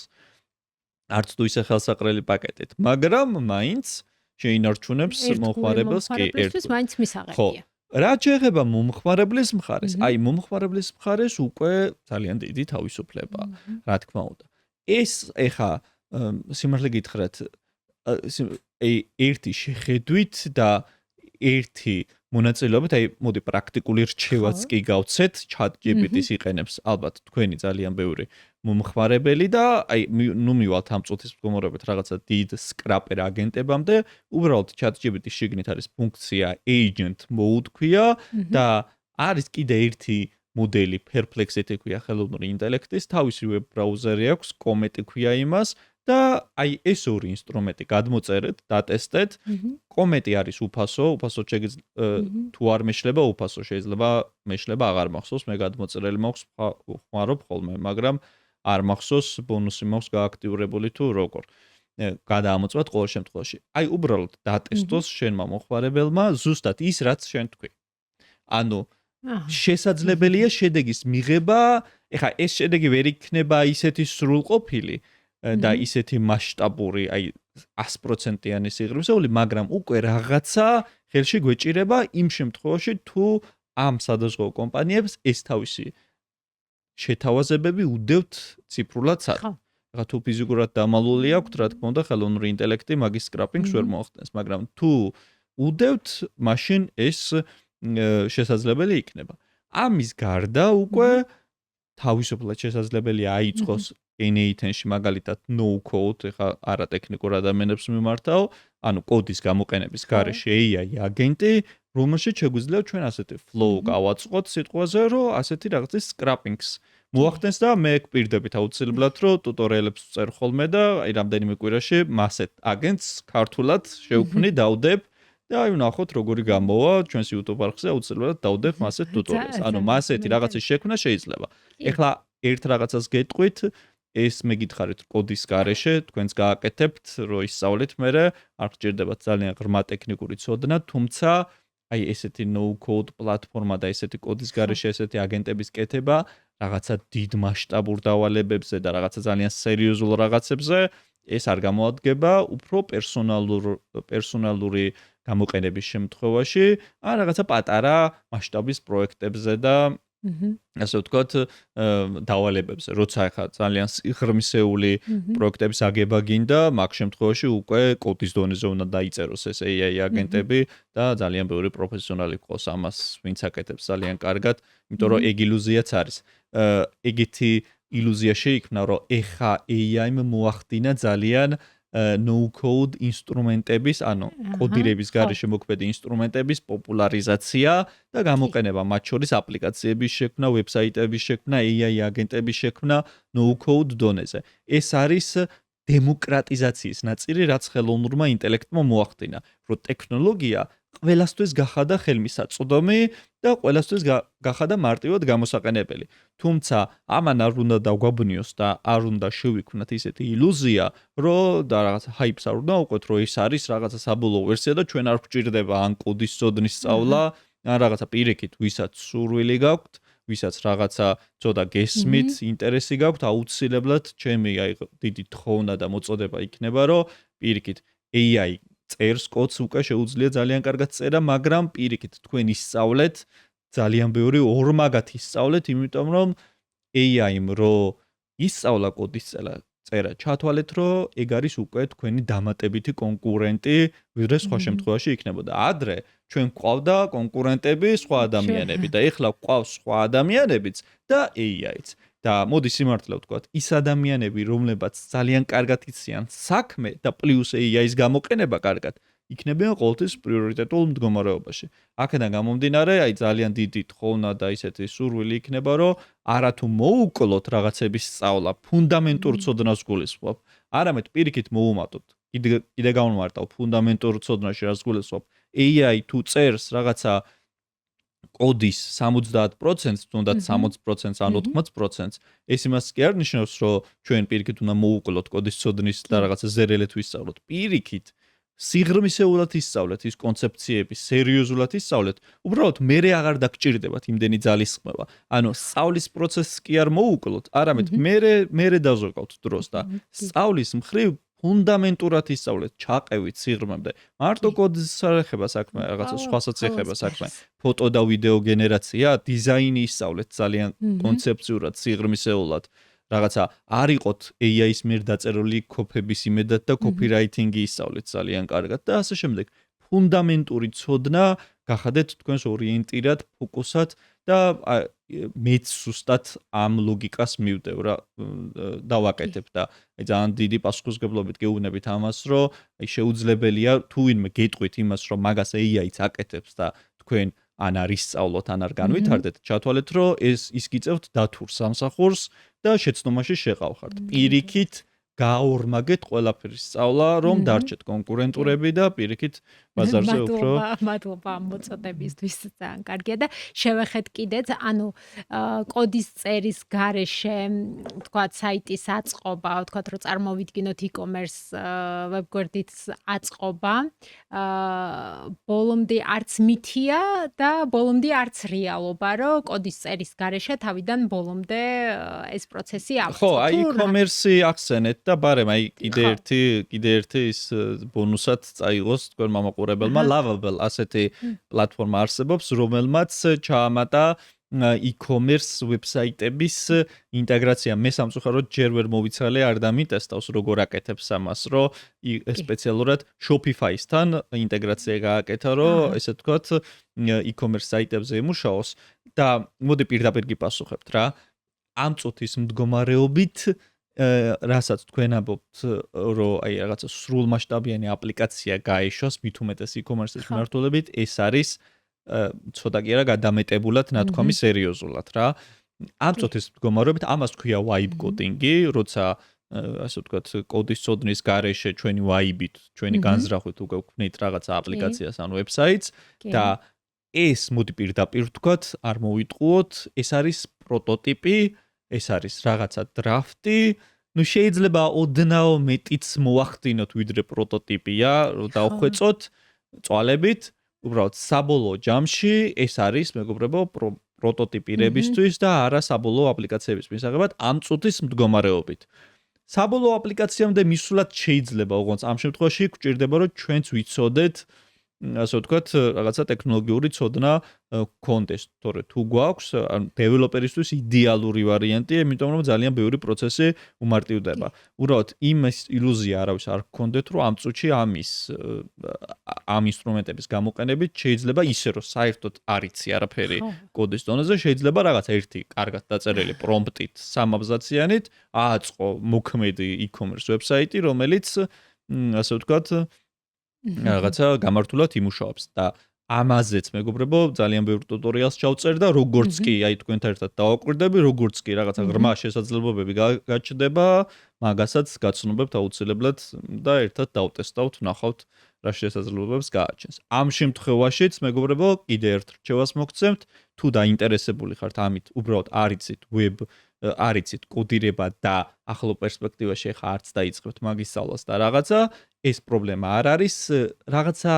[SPEAKER 2] არც თუ ისე ხელსაყრელი პაკეტით, მაგრამ მაინც შეინარჩუნებს მომხმარებელს კი
[SPEAKER 1] ერთგულებას მაინც მისაღებია.
[SPEAKER 2] რაც შეეხება მომხმარებლის მხარეს, აი მომხმარებლის მხარეს უკვე ძალიან დიდი თავისუფლება, რა თქმა უნდა. ეს ეხა სიმართლე გითხრათ, ერთი შეხედვით და ერთი მონაწილეობით, აი მოდი პრაქტიკული რჩევაც კი გავცეთ, ChatGPT-ს იყენებს ალბათ თქვენი ძალიან ბევრი მომხმარებელი და აი ნუ მივალთ ამ წუთის მდგომარეობით რაღაცა დიდ სკრაპერ აგენტებამდე, უბრალოდ ChatGPT-ს შიგნით არის ფუნქცია agent mode ქვია და არის კიდე ერთი მოდელი Perplexity ქვია ხელოვნური ინტელექტის, თავისი web ბრაუზერი აქვს, Comet ქვია იმას და აი ეს ორი ინსტრუმენტი გადმოწერეთ, დატესტეთ. Comet არის უფასო თუ არ მეშლება უფასო, შეიძლება მეშლება აღარ მახსოვს, მე გადმოწერელი მაქვს, ხმარობ ხოლმე, მაგრამ არ მახსოვს ბონუსი მაქვს გააქტიურებული თუ როგორ. გადაამოწმოთ ყოველ შემთხვევაში. აი უბრალოდ დატესტოს შენმა მოხმარებელმა ზუსტად ის რაც შენ თქვი. ანუ შესაძლებელია შედეგის მიღება, ეხლა ეს შედეგი ვერ იქნება ისეთი სრულყოფილი და ისეთი მასშტაბური, აი 100%-იანი სიღრმისეული, მაგრამ უკვე რაღაცა ხელში გვეჭირება იმ შემთხვევაში თუ ამ სადაზღვევო კომპანიებს ეს თავისი შეთავაზებები უდევთ ციფრულად სად. ეხლა თუ ფიზიკურად დამალული აქვთ, რა თქმა უნდა, ხელოვნური ინტელექტი მაგის სკრაპინგს ვერ მოახდენს, მაგრამ თუ უდევთ, მაშინ ეს შესაძლებელი იქნება. ამის გარდა უკვე თავისუფლად შესაძლებელია აიწყოს N8-ში მაგალითად no code, ეხლა არა ტექნიკურ ადამიანებს მიმართავ, ანუ კოდის გამოყენების გარეშე AI აგენტი, რომელშიც შეგვიძლია ჩვენ ასეთი flow გავაწყოთ სიტყვაზე, რომ ასეთი რაღაცის scrapping-ს მოახდენს და მე გვპირდებით აუცილებლად, რომ ტუტორიალებს ვწერ ხოლმე და აი რამდენიმე კვირაში მასეთ აგენტს ქართულად შევქმნი, დავდებ და აი ვნახოთ როგორი გამოვა ჩვენს YouTube არხზე აუცილებლად დავდებ მასეთ ტუტორიალს. ანუ მასეთი რაღაცის შექმნა შეიძლება. ეხლა ერთ რაღაცას გეტყვით, ეს მეკითხარით კოდის გარეშე, თქვენს გააკეთებთ, რომ ისწავლეთ მერე, არ გჭირდებათ ძალიან ღრმა ტექნიკური ცოდნა, თუმცა აი ესეთი no code პლატფორმა და ესეთი კოდის გარეშე ესეთი აგენტების კეთება რაღაცა დიდ მასშტაბურ დავალებებზე და რაღაცა ძალიან სერიოზულ რაღაცებზე ეს არ გამოადგება უფრო პერსონალური გამოყენების შემთხვევაში, ან რაღაცა პატარა მასშტაბის პროექტებზე და ასე ვთქვათ, დავალებებზე. როცა ახლა ძალიან ღრმისეული პროექტების აგება გინდა, მაგ შემთხვევაში უკვე კოდის დონეზე უნდა დაიწეროს ეს AI აგენტები და ძალიან ბევრი პროფესიონალი ყავს ამას, ვინც აკეთებს ძალიან კარგად, იმიტომ რომ ეგ ილუზიაც არის. ეგეთი ილუზია შეიქმნა, რომ ეხა AI-მ მოახდინა ძალიან no code ინსტრუმენტების, ანუ კოდირების გარეშე მოქმედი ინსტრუმენტების პოპულარიზაცია და გამოყენება, მათ შორის აპლიკაციების შექმნა, ვებსაიტების შექმნა, AI აგენტების შექმნა no code დონეზე. ეს არის დემოკრატიზაციის ნაწილი, რაც ხელოვნურმა ინტელექტმა მოახდინა, რომ ტექნოლოგია ყველასთვის გახადა ხელმისაწვდომი და ყველასთვის გახადა მარტივად გამოსაყენებელი. თუმცა ამან არ უნდა დაგვაბნიოს და არ უნდა შევიქმნათ ისეთი ილუზია, რომ და რაღაც ჰაიპს არ უნდა უყვეთ, რომ ეს არის რაღაცა საბოლოო ვერსია და ჩვენ არ გვჭირდება ან კოდის ცოდნის სწავლა, ან რაღაცა პირიქით, ვისაც სურვილი გაქვთ, ვისაც რაღაცა ცოტა გესმით, ინტერესი გაქვთ, აუცილებლად ჩემი აი დიდი თხოვნა და მოწოდება იქნება, რომ პირიქით AI წერს კოდს უკვე შეუძლია ძალიან კარგად წერა, მაგრამ პირიქით თქვენ ისწავლეთ, ძალიან ბევრი ორმაგად ისწავლეთ, იმიტომ რომ AI-მ რო ისწავლა კოდის წერა, ჩათვალეთ, რომ ეგ არის უკვე თქვენი დამატებითი კონკურენტი, ვიდრე სხვა შემთხვევაში იქნებოდა. ადრე ჩვენ გვყავდა კონკურენტები, სხვა ადამიანები და ეხლა გვყავს სხვა ადამიანებიც და AI-ც. და მოდი სიმართლე ვთქვათ, ის ადამიანები, რომლებაც ძალიან კარგად იციან საქმე და პლუს AI-ის გამოყენება კარგად, იქნებიან ყოველთვის პრიორიტეტულ მდგომარეობაში. აქედან გამომდინარე, აი ძალიან დიდი თხოვნა და ისეთი სურვილი იქნება, რომ არათუ მოუკლოთ რაღაცების სწავლა, ფუნდამენტურ ცოდნას გულისხმობ, არამედ პირიქით მოუმატოთ. კიდე გამოვარტავ ფუნდამენტურ ცოდნაში რაც გულისხმობ. AI თუ წერს რაღაცა კოდის 70%-ს, თუნდაც 60%-ს ან 80%-ს, ეს იმას კი არ ნიშნავს, რომ ჩვენ პირიქით უნდა მოუკლოთ კოდის ცოდნის და რაღაცა ზერელეთ ვისწავლოთ. პირიქით სიღრმისეულად ისწავლეთ ის კონცეფციები, სერიოზულად ისწავლეთ, უბრალოდ მერე აღარ დაგჭირდებათ იმდენი ძალისხმევა. ანუ სწავლის პროცესს კი არ მოუკლოთ, არამედ მერე დაზოგავთ დროს და სწავლის მხრივ ფუნდამენტურად ისწავლეთ, ჩაყევით სიღრმემდე. მარტო კოდის არ ეხება საქმე, რაღაცა სხვასაც ეხება საქმე. ფოტო და ვიდეო გენერაცია, დიზაინი ისწავლეთ ძალიან კონცეფციურად, სიღრმისეულად. რაღაცა არ იყოთ AI-ის მიერ დაწერილი კოფების იმედად და კოპირაითინგი ისწავლეთ ძალიან კარგად და ასე შემდეგ. ფუნდამენტური ცოდნა გახადეთ თქვენს ორიენტირად, ფოკუსად და მეც სუსტად ამ ლოგიკას მივდევ რა დავაკეთებ და აი ძალიან დიდი პასუხისმგებლობით გეუბნებით ამას, რომ აი შეუძლებელია თუ ვინმე გეტყვით იმას, რომ მაგას AI-ც აკეთებს და თქვენ ან არ ისწავლოთ, ან არ განვითარდეთ, ჩათვალეთ, რომ ის გიწევთ დათურ სამსახურს და შეცდომაში შეყავხართ. პირიქით გაორმაგეთ ყველაფერი სწავლა, რომ დარჩეთ კონკურენტურები და პირიქით ბაზარზე უფრო
[SPEAKER 1] მადლობა ამ მოწოდებისთვის, ძალიან კარგია და შევეხეთ კიდეც, ანუ კოდის წერის გარეშე, თქვათ, საიტის აწყობა, თქვათ, რომ წარმოვიდგინოთ e-commerce ვებგვერდით აწყობა, ბოლომდე არც მითია და ბოლომდე არც რეალობა, რომ კოდის წერის გარეშე თავიდან ბოლომდე ეს პროცესი აღწევთ.
[SPEAKER 2] ხო, აი e-commerce ახსენეთ და ბარემ აი კიდე ერთი ის ბონუსად წაიღოს თქვენ მამაყურებელმა Lovable ასეთი პლატფორმა არსებობს, რომელმაც ჩაამატა e-commerce ვებსაიტების ინტეგრაცია. მე სამწუხაროდ ჯერ ვერ მოვიცალე, არ დამიტესტავს როგორ აკეთებს ამას, რომ სპეციალურად Shopify-სთან ინტეგრაცია გააკეთა, რომ ესე ვთქვათ, e-commerce საიტებზე იმუშაოს და მოდი პირდაპირ გიპასუხებთ რა. ამ წუთის მდგომარეობით რასაც თქვენ ამბობთ, რომ აი რაღაცა სრულმასშტაბიანი აპლიკაცია გაეშვას მით უმეტეს e-commerce-ის მიმართულებით, ეს არის ცოტა კი არა გადამეტებულად ნათქვამი სერიოზულად რა. ამ წუთის მდგომარეობით ამას თქვია vibe coding-ი, როცა ასე ვთქვათ, კოდის ცოდნის გარეშე ჩვენი vibe-ით, ჩვენი განზრახვით უკვე ვქმნით რაღაცა აპლიკაციას ან ვებსაიტს და ეს მოდი პირდაპირ ვთქვათ, არ მოვიტყუოთ, ეს არის პროტოტიპი, ეს არის რაღაცა დრაფტი, ну შეიძლება ოდნავ მეტიც მოახდინოთ ვიდრე პროტოტიპია, რომ დავხვეწოთ წვალებით, უბრალოდ საბოლოო ჯამში ეს არის მეგობრებო პროტოტიპირებისთვის და არა საბოლოო აპლიკაციების მისაღებად ამ წუთის მდგომარეობით. საბოლოო აპლიკაციამდე მისვლად შეიძლება, ოღონდ ამ შემთხვევაში გვჭირდება რომ ჩვენც ვიცოდეთ ასე ვთქვათ, რაღაცა ტექნოლოგიური ცოდნა გქონდეს, თორე თუ გვაქვს, ან დეველოპერისთვის იდეალური ვარიანტია, იმიტომ რომ ძალიან ბევრი პროცესი უმარტივდება. უბრალოდ იმის ილუზია არავის არ გქონდეთ, რომ ამ წუთში ამ ინსტრუმენტების გამოყენებით შეიძლება ისე რომ საერთოდ არ იცი არაფერი კოდის დონეზე, შეიძლება რაღაცა ერთი კარგად დაწერილი პრომპტით, სამაბზაციანით ააწყო მოქმედი e-commerce ვებსაიტი, რომელიც ასე ვთქვათ რაღაცა გამართულად იმუშავებს და ამაზეც მეგობრებო ძალიან ბევრ ტუტორიალს ჩავწერ და როგორც კი აი თქვენთან ერთად დავაკვირდები, როგორც კი რაღაცა ღრმა შესაძლებლობები გაჩნდება, მაგასაც გაცნობებთ აუცილებლად და ერთად დავტესტავთ, ვნახავთ რა შესაძლებლობებს გააჩენს. ამ შემთხვევაშიც მეგობრებო კიდე ერთ რჩევას მოგცემთ, თუ დაინტერესებული ხართ ამით, უბრალოდ არიცით არიცით კოდირება და ახლო პერსპექტივაში ხა არც დაიწყებთ მაგის სწავლას და რაღაცა, ეს პრობლემა არ არის, რაღაცა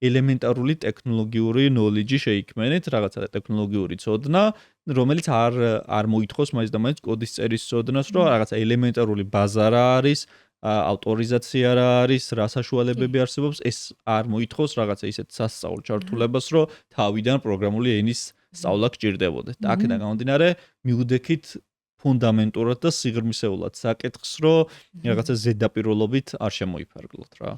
[SPEAKER 2] ელემენტარული ტექნოლოგიური knowledge შეიქმნეთ, რაღაცა ტექნოლოგიური ცოდნა, რომელიც არ მოითხოვს მაინც და მაინც კოდის წერის ცოდნას, რომ რაღაცა ელემენტარული ბაზა რა არის, ავტორიზაცია რა არის, რა საშუალებები არსებობს, ეს არ მოითხოვს რაღაცა ისეთ სასწავლო ჩართულებას, რომ თავიდან პროგრამული ენის სწავლა გჭირდებოდეთ. და აქედან გამომდინარე, მივდექით ფუნდამენტურად და სიღრმისეულად საკითხს, რომ რაღაცა ზედაპირულობით არ შემოიფარგლოთ რა.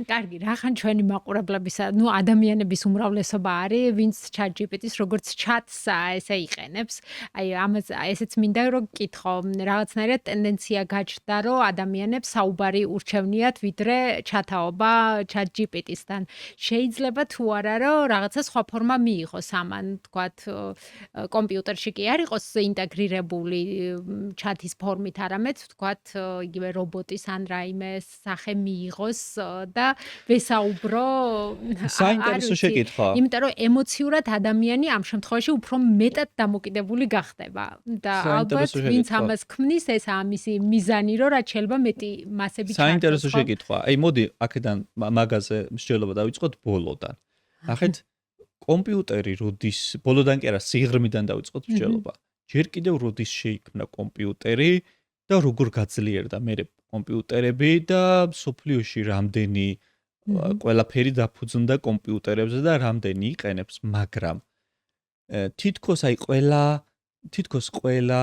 [SPEAKER 1] კარგი, რახან ჩვენი მაყურებლებისა, ну ადამიანების უმრავლესობა არის, ვინც ChatGPT-ს როგორც ჩატს ესე იყენებს. აი ამას ესეც მინდა რომ გკითხო, რაღაცნაირად ტენდენცია გაჩნდა, რომ ადამიანებს საუბარი ურჩევნიათ ვიდრე ჩათაობა ChatGPT-სთან. შეიძლება თუ არა რომ რაღაცა სხვა ფორმა მიიღოს ამან, თქვათ, კომპიუტერში კი არ იყოს ინტეგრირებული ჩათის ფორმით, არამედ თქვათ, იგივე რობოტის ან რაიმე სახე მიიღოს და ვესაუბრო.
[SPEAKER 2] საინტერესო შეკითხვა.
[SPEAKER 1] იმიტომ რომ ემოციურად ადამიანი ამ შემთხვევაში უფრო მეტად დამოკიდებული გახდება და ალბათ ვინც ამას ქმნის, ეს ამისი მიზანი, რომ რაც შეიძლება მეტი მასები ჩართოს.
[SPEAKER 2] საინტერესო შეკითხვა. აი მოდი აქედან მაგაზე მსჯელობა დავიწყოთ ბოლოდან. ნახეთ, კომპიუტერი როდის ბოლოდან კი არა, სიღრმიდან დავიწყოთ მსჯელობა. ჯერ კიდევ როდის შეიქმნა კომპიუტერი და როგორ გაძლიერდა მერე კომპიუტერები და სოფლიოში რამდენი ყველაფერი დაფუძნდა კომპიუტერებზე და რამდენი იყენებს, მაგრამ თითქოს ყველა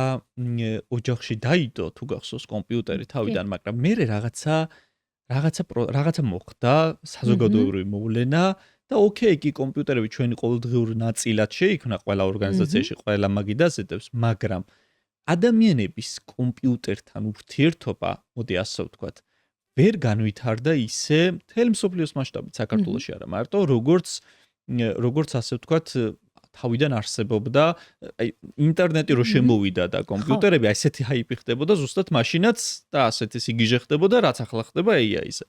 [SPEAKER 2] ოჯახში დაიდო თუ გახსოვს კომპიუტერი თავიდან, მაგრამ მერე რაღაცა მოხდა, საზოგადოებრივი მოვლენა და ოკეი, კი კომპიუტერები ჩვენი ყოველდღიური ნაწილად შეიქმნა ყველა ორგანიზაციაში, ყველა მაგი დაზედებს, მაგრამ ადამიანების კომპიუტერთან ურთიერთობა, მოდი ასე ვთქვათ, ვერ განვითარდა ისე მთელ მსოფლიოს მასშტაბით, საქართველოში არა მარტო, როგორც ასე ვთქვათ, თავიდან არსებობდა, აი ინტერნეტი რო შემოვიდა და კომპიუტერები ასეთი ჰაიპი ხდებოდა, ზუსტად მაშინაც და ასეთი სიგიჟე ხდებოდა, რაც ახლა ხდება AI-ზე.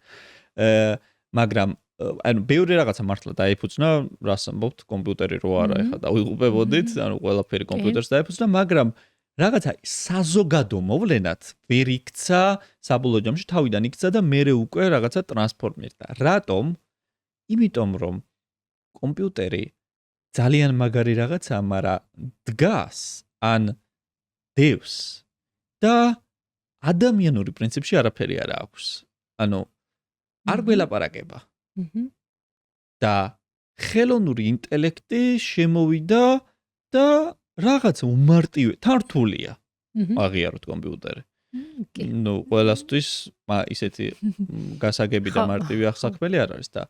[SPEAKER 2] მაგრამ ანუ ბევრი რაღაცა მართლა დაიფუძნა, რას ამბობთ, კომპიუტერი რო არა, ეხლა დავიღუპებოდით, ანუ ყველაფერი კომპიუტერს დაიფუძნა, მაგრამ რაღაცა საზოგადო მოვლენად ვერ იქცა, საბოლოო ჯამში თავიდან იქცა და მერე უკვე რაღაცა ტრანსფორმირდა. რატომ? იმიტომ რომ კომპიუტერი ძალიან მაგარი რაღაცაა, მაგრამ დგას ან დევს და ადამიანური პრინციპში არაფერი არ აქვს. ანუ არ გველაპარაკება. და ხელოვნური ინტელექტი შემოვიდა და რაღაცა უმარტივე, თართულია. აღიაროთ კომპიუტერი. ნუ ყველასთვის ისეთი გასაგები და მარტივი აღსაქმელი არ არის და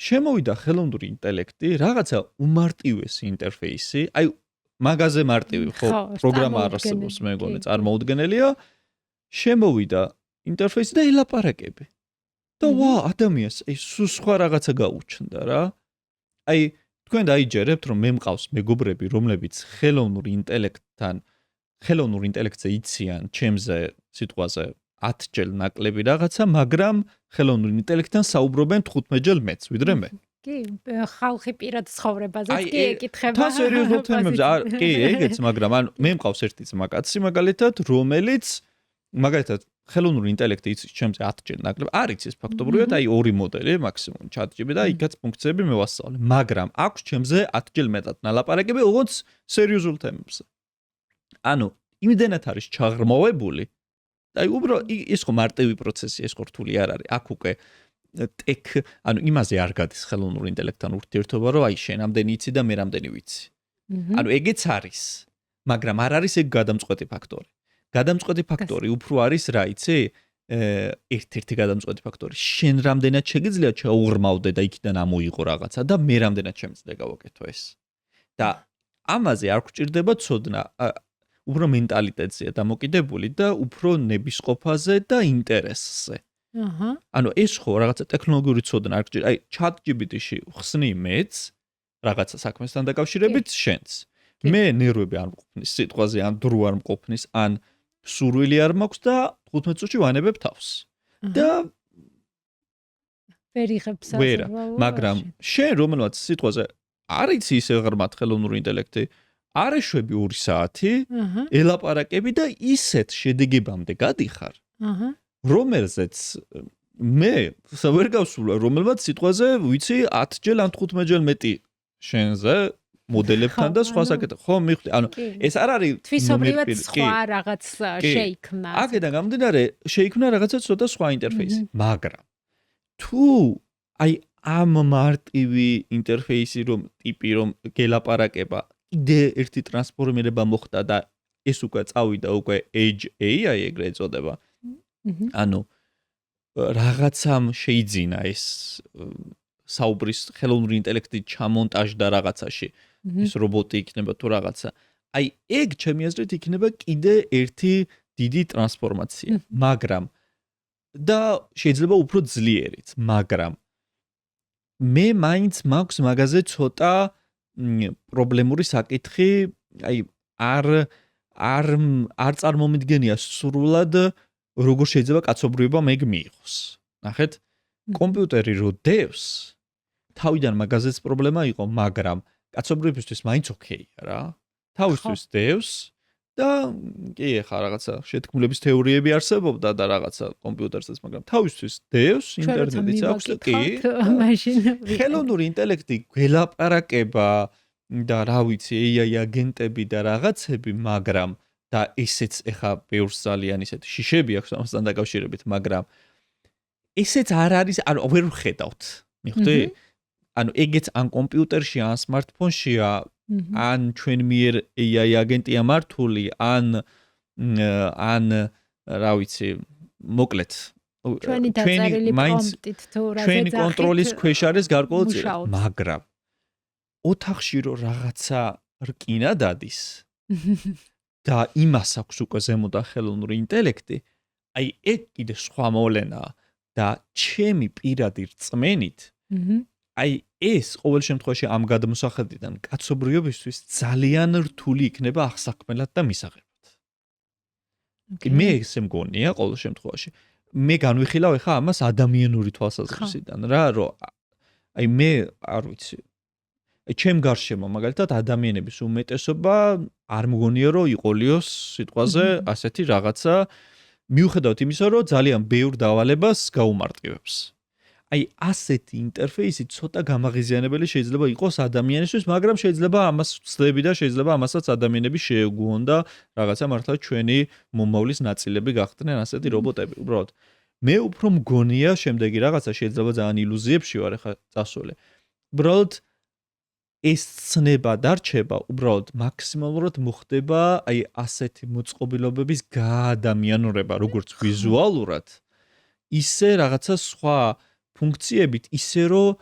[SPEAKER 2] შემოვიდა ხელოვნური ინტელექტი, რაღაცა უმარტივესი ინტერფეისი, აი მაგაზე მარტივი ხო პროგრამა არ არსებობს, მე მგონი წარმოუდგენელია. შემოვიდა ინტერფეისი და ელაპარაკები. და ადამიანს აი სხვა რაღაცა გაუჩნდა რა. აი თქვენ დაიჯერებთ რომ მე მყავს მეგობრები, რომლებიც ხელოვნურ ინტელექტზე იციან ჩემზე სიტყვაზე 10 ჯერ ნაკლები რაღაცა, მაგრამ ხელოვნურ ინტელექტთან საუბრობენ 15 ჯერ მეც, ვიდრე მე.
[SPEAKER 1] კი, ხალხი პირად ცხოვრებაზეც კი ეკითხება.
[SPEAKER 2] თან სერიოზულ თემებზე კი, ეგეც, მაგრამ ანუ მე მყავს ერთი ძმაკაცი მაგალითად, რომელიც მაგალითად ხელოვნური ინტელექტი იცის ჩემზე 10 ჯერ ნაკლები. არ იცის ფაქტობრივად, აი ორი მოდელი მაქსიმუმ ChatGPT და იქაც ფუნქციები მევასწავლე, მაგრამ აქვს ჩემზე 10 ჯერ მეტად ნალაპარაკები, როგორც სერიოზულ თემებზე. ანუ იმდენად არის ჩაღრმავებული და აი უბრალოდ ის ხო მარტივი პროცესია, ეს ხო რთული არ არის. აქ უკვე ანუ იმაზე არ გადის ხელოვნურ ინტელექტთან ურთიერთობა, რომ აი შენ ამდენი იცი და მე რამდენი ვიცი. ანუ ეგეც არის, მაგრამ არ არის ეგ გადამწყვეტი ფაქტორი. გადამწყვეტი ფაქტორი უფრო არის რა იცი? ერთ-ერთი გადამწყვეტი ფაქტორი. შენ რამდენად შეგიძლია ჩაუღრმავდე და იქიდან ამოიღო რაღაცა და მე რამდენად შემიძლია გავაკეთო ეს. და ამაზე არ გვჭირდება ცოდნა, უფრო მენტალიტეტზეა დამოკიდებული და უფრო ნებისყოფაზე და ინტერესზე. ანუ ეს ხო რაღაცა ტექნოლოგიური ცოდნა არ გვჭირდება. აი ChatGPT-ში ხსნი მეც რაღაცა საქმესთან დაკავშირებით შენს. მე ნერვები არ მყოფნის, სიტყვაზე ან დრო არ მყოფნის, ან სურვილი არ მაქვს და 15 წუთში ვანებებ თავს. და
[SPEAKER 1] ვერ იღებს
[SPEAKER 2] ვერა, მაგრამ შენ რომელმაც სიტყვაზე არ იცი ისე ღრმად ხელოვნური ინტელექტი, არ ეშვები 2 საათი, ელაპარაკები და ისეთ შედეგებამდე გადიხარ, რომელზეც მე ვერ გავსულა, რომელმაც სიტყვაზე ვიცი 10 ჯერ ან 15 ჯერ მეტი შენზე მოდელებთან და სხვა საკითხი. ხო, მივხვდი. ანუ ეს არ არის
[SPEAKER 1] თვისობრივად სხვა რაღაც შეიქმნა.
[SPEAKER 2] აქედან გამომდინარე, შეიქმნა რაღაცა ცოტა სხვა ინტერფეისი, მაგრამ თუ აი ამ მარტივი ინტერფეისი რომ ტიპი რომ გელაპარაკება, კიდე ერთი ტრანსფორმირება მოხდა და ეს უკვე წავიდა უკვე Edge AI ეგრეთ ეწოდება. ანუ რაღაცამ შეიძინა ეს საუბრის ხელოვნური ინტელექტი ჩამონტაჟდა რაღაცაში. ეს რობოტი იქნება თუ რაღაცა. აი ეგ ჩემი აზრით იქნება კიდე ერთი დიდი ტრანსფორმაცია, მაგრამ და შეიძლება უფრო ძლიერიც, მაგრამ მე მაინც მაქვს მაგაზე ცოტა პრობლემური საკითხი, აი არ წარმომიდგენია სრულად როგორ შეიძლება კაცობრიობა ეგ მიიღოს. ნახეთ, კომპიუტერი რო დევს, თავიდან მაგაზეც პრობლემა იყო, მაგრამ კაცობრიობისთვის მაინც ოკეია რა. თავისთვის დევს და კი ახლა რაღაცა შეთქმულების თეორიები არსებობდა და რაღაცა კომპიუტერსაც, მაგრამ თავისთვის დევს, ინტერნეტიც აქვს და კი. ხელოვნური ინტელექტი გველაპარაკება და რა ვიცი, AI აგენტები და რაღაცები, მაგრამ და ისეც ახლა ბევრს ძალიან ისეთი შიშები აქვს ამასთან დაკავშირებით, მაგრამ ესეც არ არის, ანუ ვერ ვხედავთ. მიხვდი? ანუ ეგეც ან კომპიუტერში, ან smartphone-შია, ან ჩვენ მიერ AI აგენტია მართული, ან რა ვიცი, მოკლედ
[SPEAKER 1] ჩვენი დაწერილი პრომპტით თუ რა
[SPEAKER 2] ჩვენი კონტროლის ქვეშ არის გარკვეულწილად, მაგრამ ოთახში რო რაღაცა რკინა დადის და იმას აქვს უკვე ზემოდან ხელოვნური ინტელექტი, აი ეგ კიდე სხვა მოვლენაა და ჩემი პირადი რწმენით, აი ეს ყოველ შემთხვევაში ამ გადმოსახედიდან კაცობრიობისთვის ძალიან რთული იქნება აღსაქმელად და მისაღებად. მე ესე მგონია ყოველ შემთხვევაში. მე განვიხილავ ახლა ამას ადამიანური თვალსაზრისიდან რა, რომ აი მე არ ვიცი. ჩემ გარშემო მაგალითად ადამიანების უმეტესობა არ მგონია რომ იყოლიოს სიტყვაზე ასეთი რაღაცა მიუხედავად იმისა რომ ძალიან ბევრ დავალებას გაუმარტივებს. აი ასეთი ინტერფეისი ცოტა გამაღიზიანებელი შეიძლება იყოს ადამიანისთვის, მაგრამ შეიძლება ამას ვცდები და შეიძლება ამასაც ადამიანები შეეგუონ და რაღაცა მართლა ჩვენი მომავლის ნაწილები გახდნენ ასეთი რობოტები. უბრალოდ მე უფრო მგონია შემდეგი რაღაცა შეიძლება ძალიან ილუზიებში ვარ ახლა წასული. უბრალოდ ეს ცნება დარჩება, უბრალოდ მაქსიმალურად მოხდება აი ასეთი მოწყობილობების გაადამიანურება, როგორც ვიზუალურად, ისე რაღაცა სხვა ფუნქციებით, ისე რომ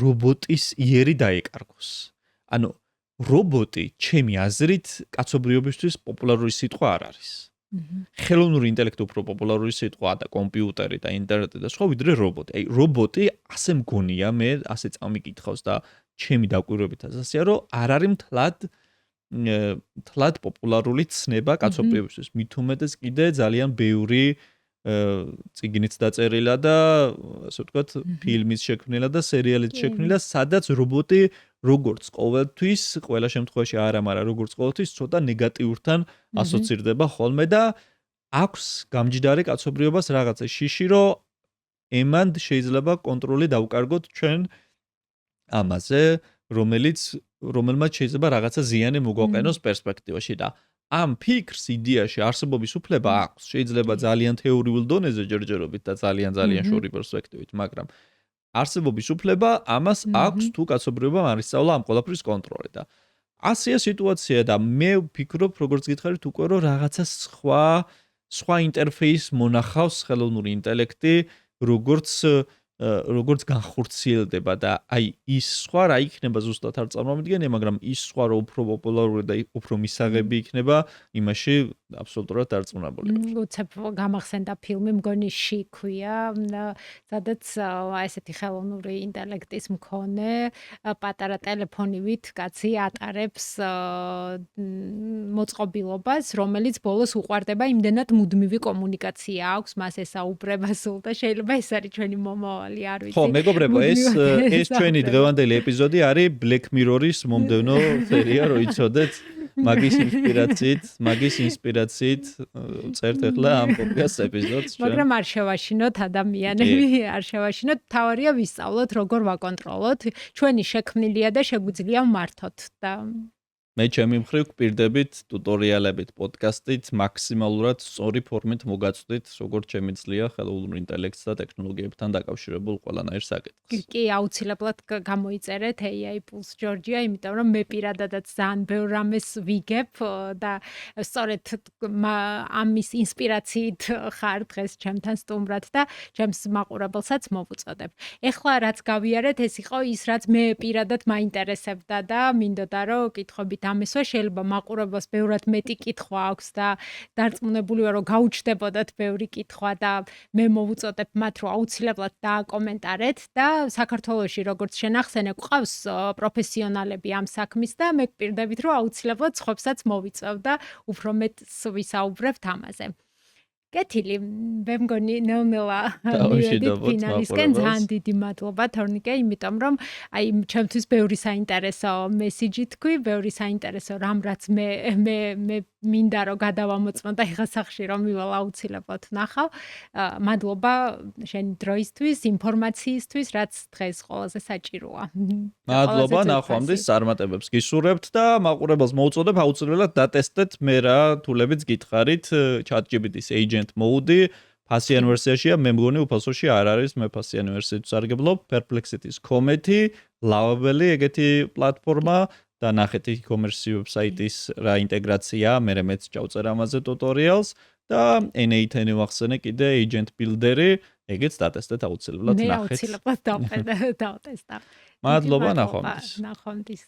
[SPEAKER 2] რობოტის იერი დაეკარგოს. ანუ რობოტი, ჩემი აზრით, კაცობრიობისთვის პოპულარული სიტყვა არ არის. ხელოვნური ინტელექტი უფრო პოპულარული სიტყვაა და კომპიუტერი და ინტერნეტი და სხვა ვიდრე რობოტი. აი რობოტი ასე მგონია, მე ასე წამიკითხავს და ჩემი დაკვირვებითაც ასეა, რომ არ არის მთლად პოპულარული ცნება კაცობრიობისთვის. მით უმეტეს კიდე ძალიან ბევრი წიგნიც დაწერილა და ასე ვთქვათ, ფილმის შექმნილა და სერიალიც შექმნილა, სადაც რობოტი როგორც ყოველთვის, ყველა შემთხვევაში არა, მაგრამ როგორც ყოველთვის ცოტა ნეგატიურთან ასოცირდება ხოლმე და აქვს გამჯდარი კაცობრიობას რაღაცა შიში, რომ ემანდ შეიძლება კონტროლი დავკარგოთ ჩვენ ამაზე, რომელმაც შეიძლება რაღაცა ზიანი მოგვაყენოს პერსპექტივაში და ამ ფიქრს იდეაში არსებობის უფლება აქვს. შეიძლება ძალიან თეორიულ დონეზე ჯერჯერობით და ძალიან შორი პერსპექტივით, მაგრამ არსებობის უფლება ამას აქვს თუ კაცობრიობამ არ ისწავლა ამ ყველაფრის კონტროლი და ასეა სიტუაცია და მე ვფიქრობ, როგორც გითხარით უკვე რომ რაღაცა სხვა ინტერფეის მონახავს ხელოვნური ინტელექტი, როგორც განხორციელდება და აი ის სხვა რა იქნება ზუსტად არ წარმოვიდგენია, მაგრამ ის სხვა რო უფრო პოპულარული და უფრო მისაღები იქნება, იმაში აბსოლუტურად დარწმუნებული ვარ.
[SPEAKER 1] უცებ გამახსენდა ფილმი მგონი შიქვია, სადაც ესეთი ხელოვნური ინტელექტის მქონე პატარა ტელეფონივით კაცი ატარებს მოწყობილობას, რომელიც ბოლოს უყვარდება, იმდენად მუდმივი კომუნიკაცია აქვს, მას ესაუბრება სულ და შეიძლება ეს არის ჩვენი მომავალი.
[SPEAKER 2] ხო, მეგობრებო, ეს ჩვენი დღევანდელი ეპიზოდი არის Black Mirror-ის მომდევნო სერია, რო იცოდეთ, მაგის ინსპირაციით წერთ ახლა ამ პოდკასტ ეპიზოდს.
[SPEAKER 1] მაგრამ არ შევაშინოთ ადამიანები, არ შევაშინოთ, თავარია ვისწავლოთ, როგორ ვაკონტროლოთ, ჩვენი შექმნილია და შეგვიძლია მართოთ და
[SPEAKER 2] მე ჩემი მხრივ გვპირდებით ტუტორიალებით, პოდკასტით, მაქსიმალურად სწორი ფორმით მოგაწვდით, როგორც შემიძლია ხელოვნურ ინტელექტს და ტექნოლოგიებთან დაკავშირებულ ყველანაირ საკითხს.
[SPEAKER 1] კი, აუცილებლად გამოიწერეთ AI Pulse Georgia, იმიტომ რომ მე პირადადაც ძალიან ბევრ რამეს ვიგებ და სწორედ ამის ინსპირაციით ხარ დღეს ჩემთან სტუმრად და ჩემს მაყურებელსაც მოვუწოდებ. ეხლა რაც გავიარეთ, ეს იყო ის, რაც მე პირადად მაინტერესებდა და მინდოდა რომ კითხებით ამისვე შეიძლება მაყურებელს ბევრად მეტი კითხვა აქვს და დარწმუნებული ვარ რომ გაუჩნდებოდათ ბევრი კითხვა და მე მოვუწოდებ მათ რომ აუცილებლად დააკომენტარეთ და საქართველოში როგორც შენახსენე გვყავს პროფესიონალები ამ საქმის და მე გვპირდებით რომ აუცილებლად სხვებსაც მოვიწევ და უფრო მეტს ვისაუბრებთ ამაზე. კეთილი, მე მგონი ნელ-ნელა მივედით ფინალისკენ, ძალიან დიდი მადლობა თორნიკე, იმიტომ რომ აი ჩემთვის ბევრი საინტერესო მესიჯი თქვი, ბევრი საინტერესო რამ რაც მე მინდა რომ გადავამოწმო და ეხა სახში რომ მივალ აუცილებლად ვნახავ. მადლობა შენი დროისთვის, ინფორმაციისთვის, რაც დღეს ყველაზე საჭიროა.
[SPEAKER 2] მადლობა, ნახვამდის წარმატებებს გისურვებთ და მაყურებელს მოვუწოდებ აუცილებლად დატესტეთ მე რა თულებიც გითხარით ChatGPT-ის agent mode ფასიან ვერსიაშია, მე მგონი უფასოში არ არის, მე ფასიანი ვერსიით ვსარგებლობ, Perplexity-ის Comedy, ლავაბელი ეგეთი პლატფორმა და ნახეთ e-commerce ვებსაიტის რა ინტეგრაცია, მე მეც ჩავწერ ამაზე ტუტორიალს და N8-ი ვახსენე კიდე agent builder-ი, ეგეც დატესტეთ აუცილებლად ნახეთ.
[SPEAKER 1] მე აუცილებლად დავტესტავ.
[SPEAKER 2] მადლობა, ნახვამდის.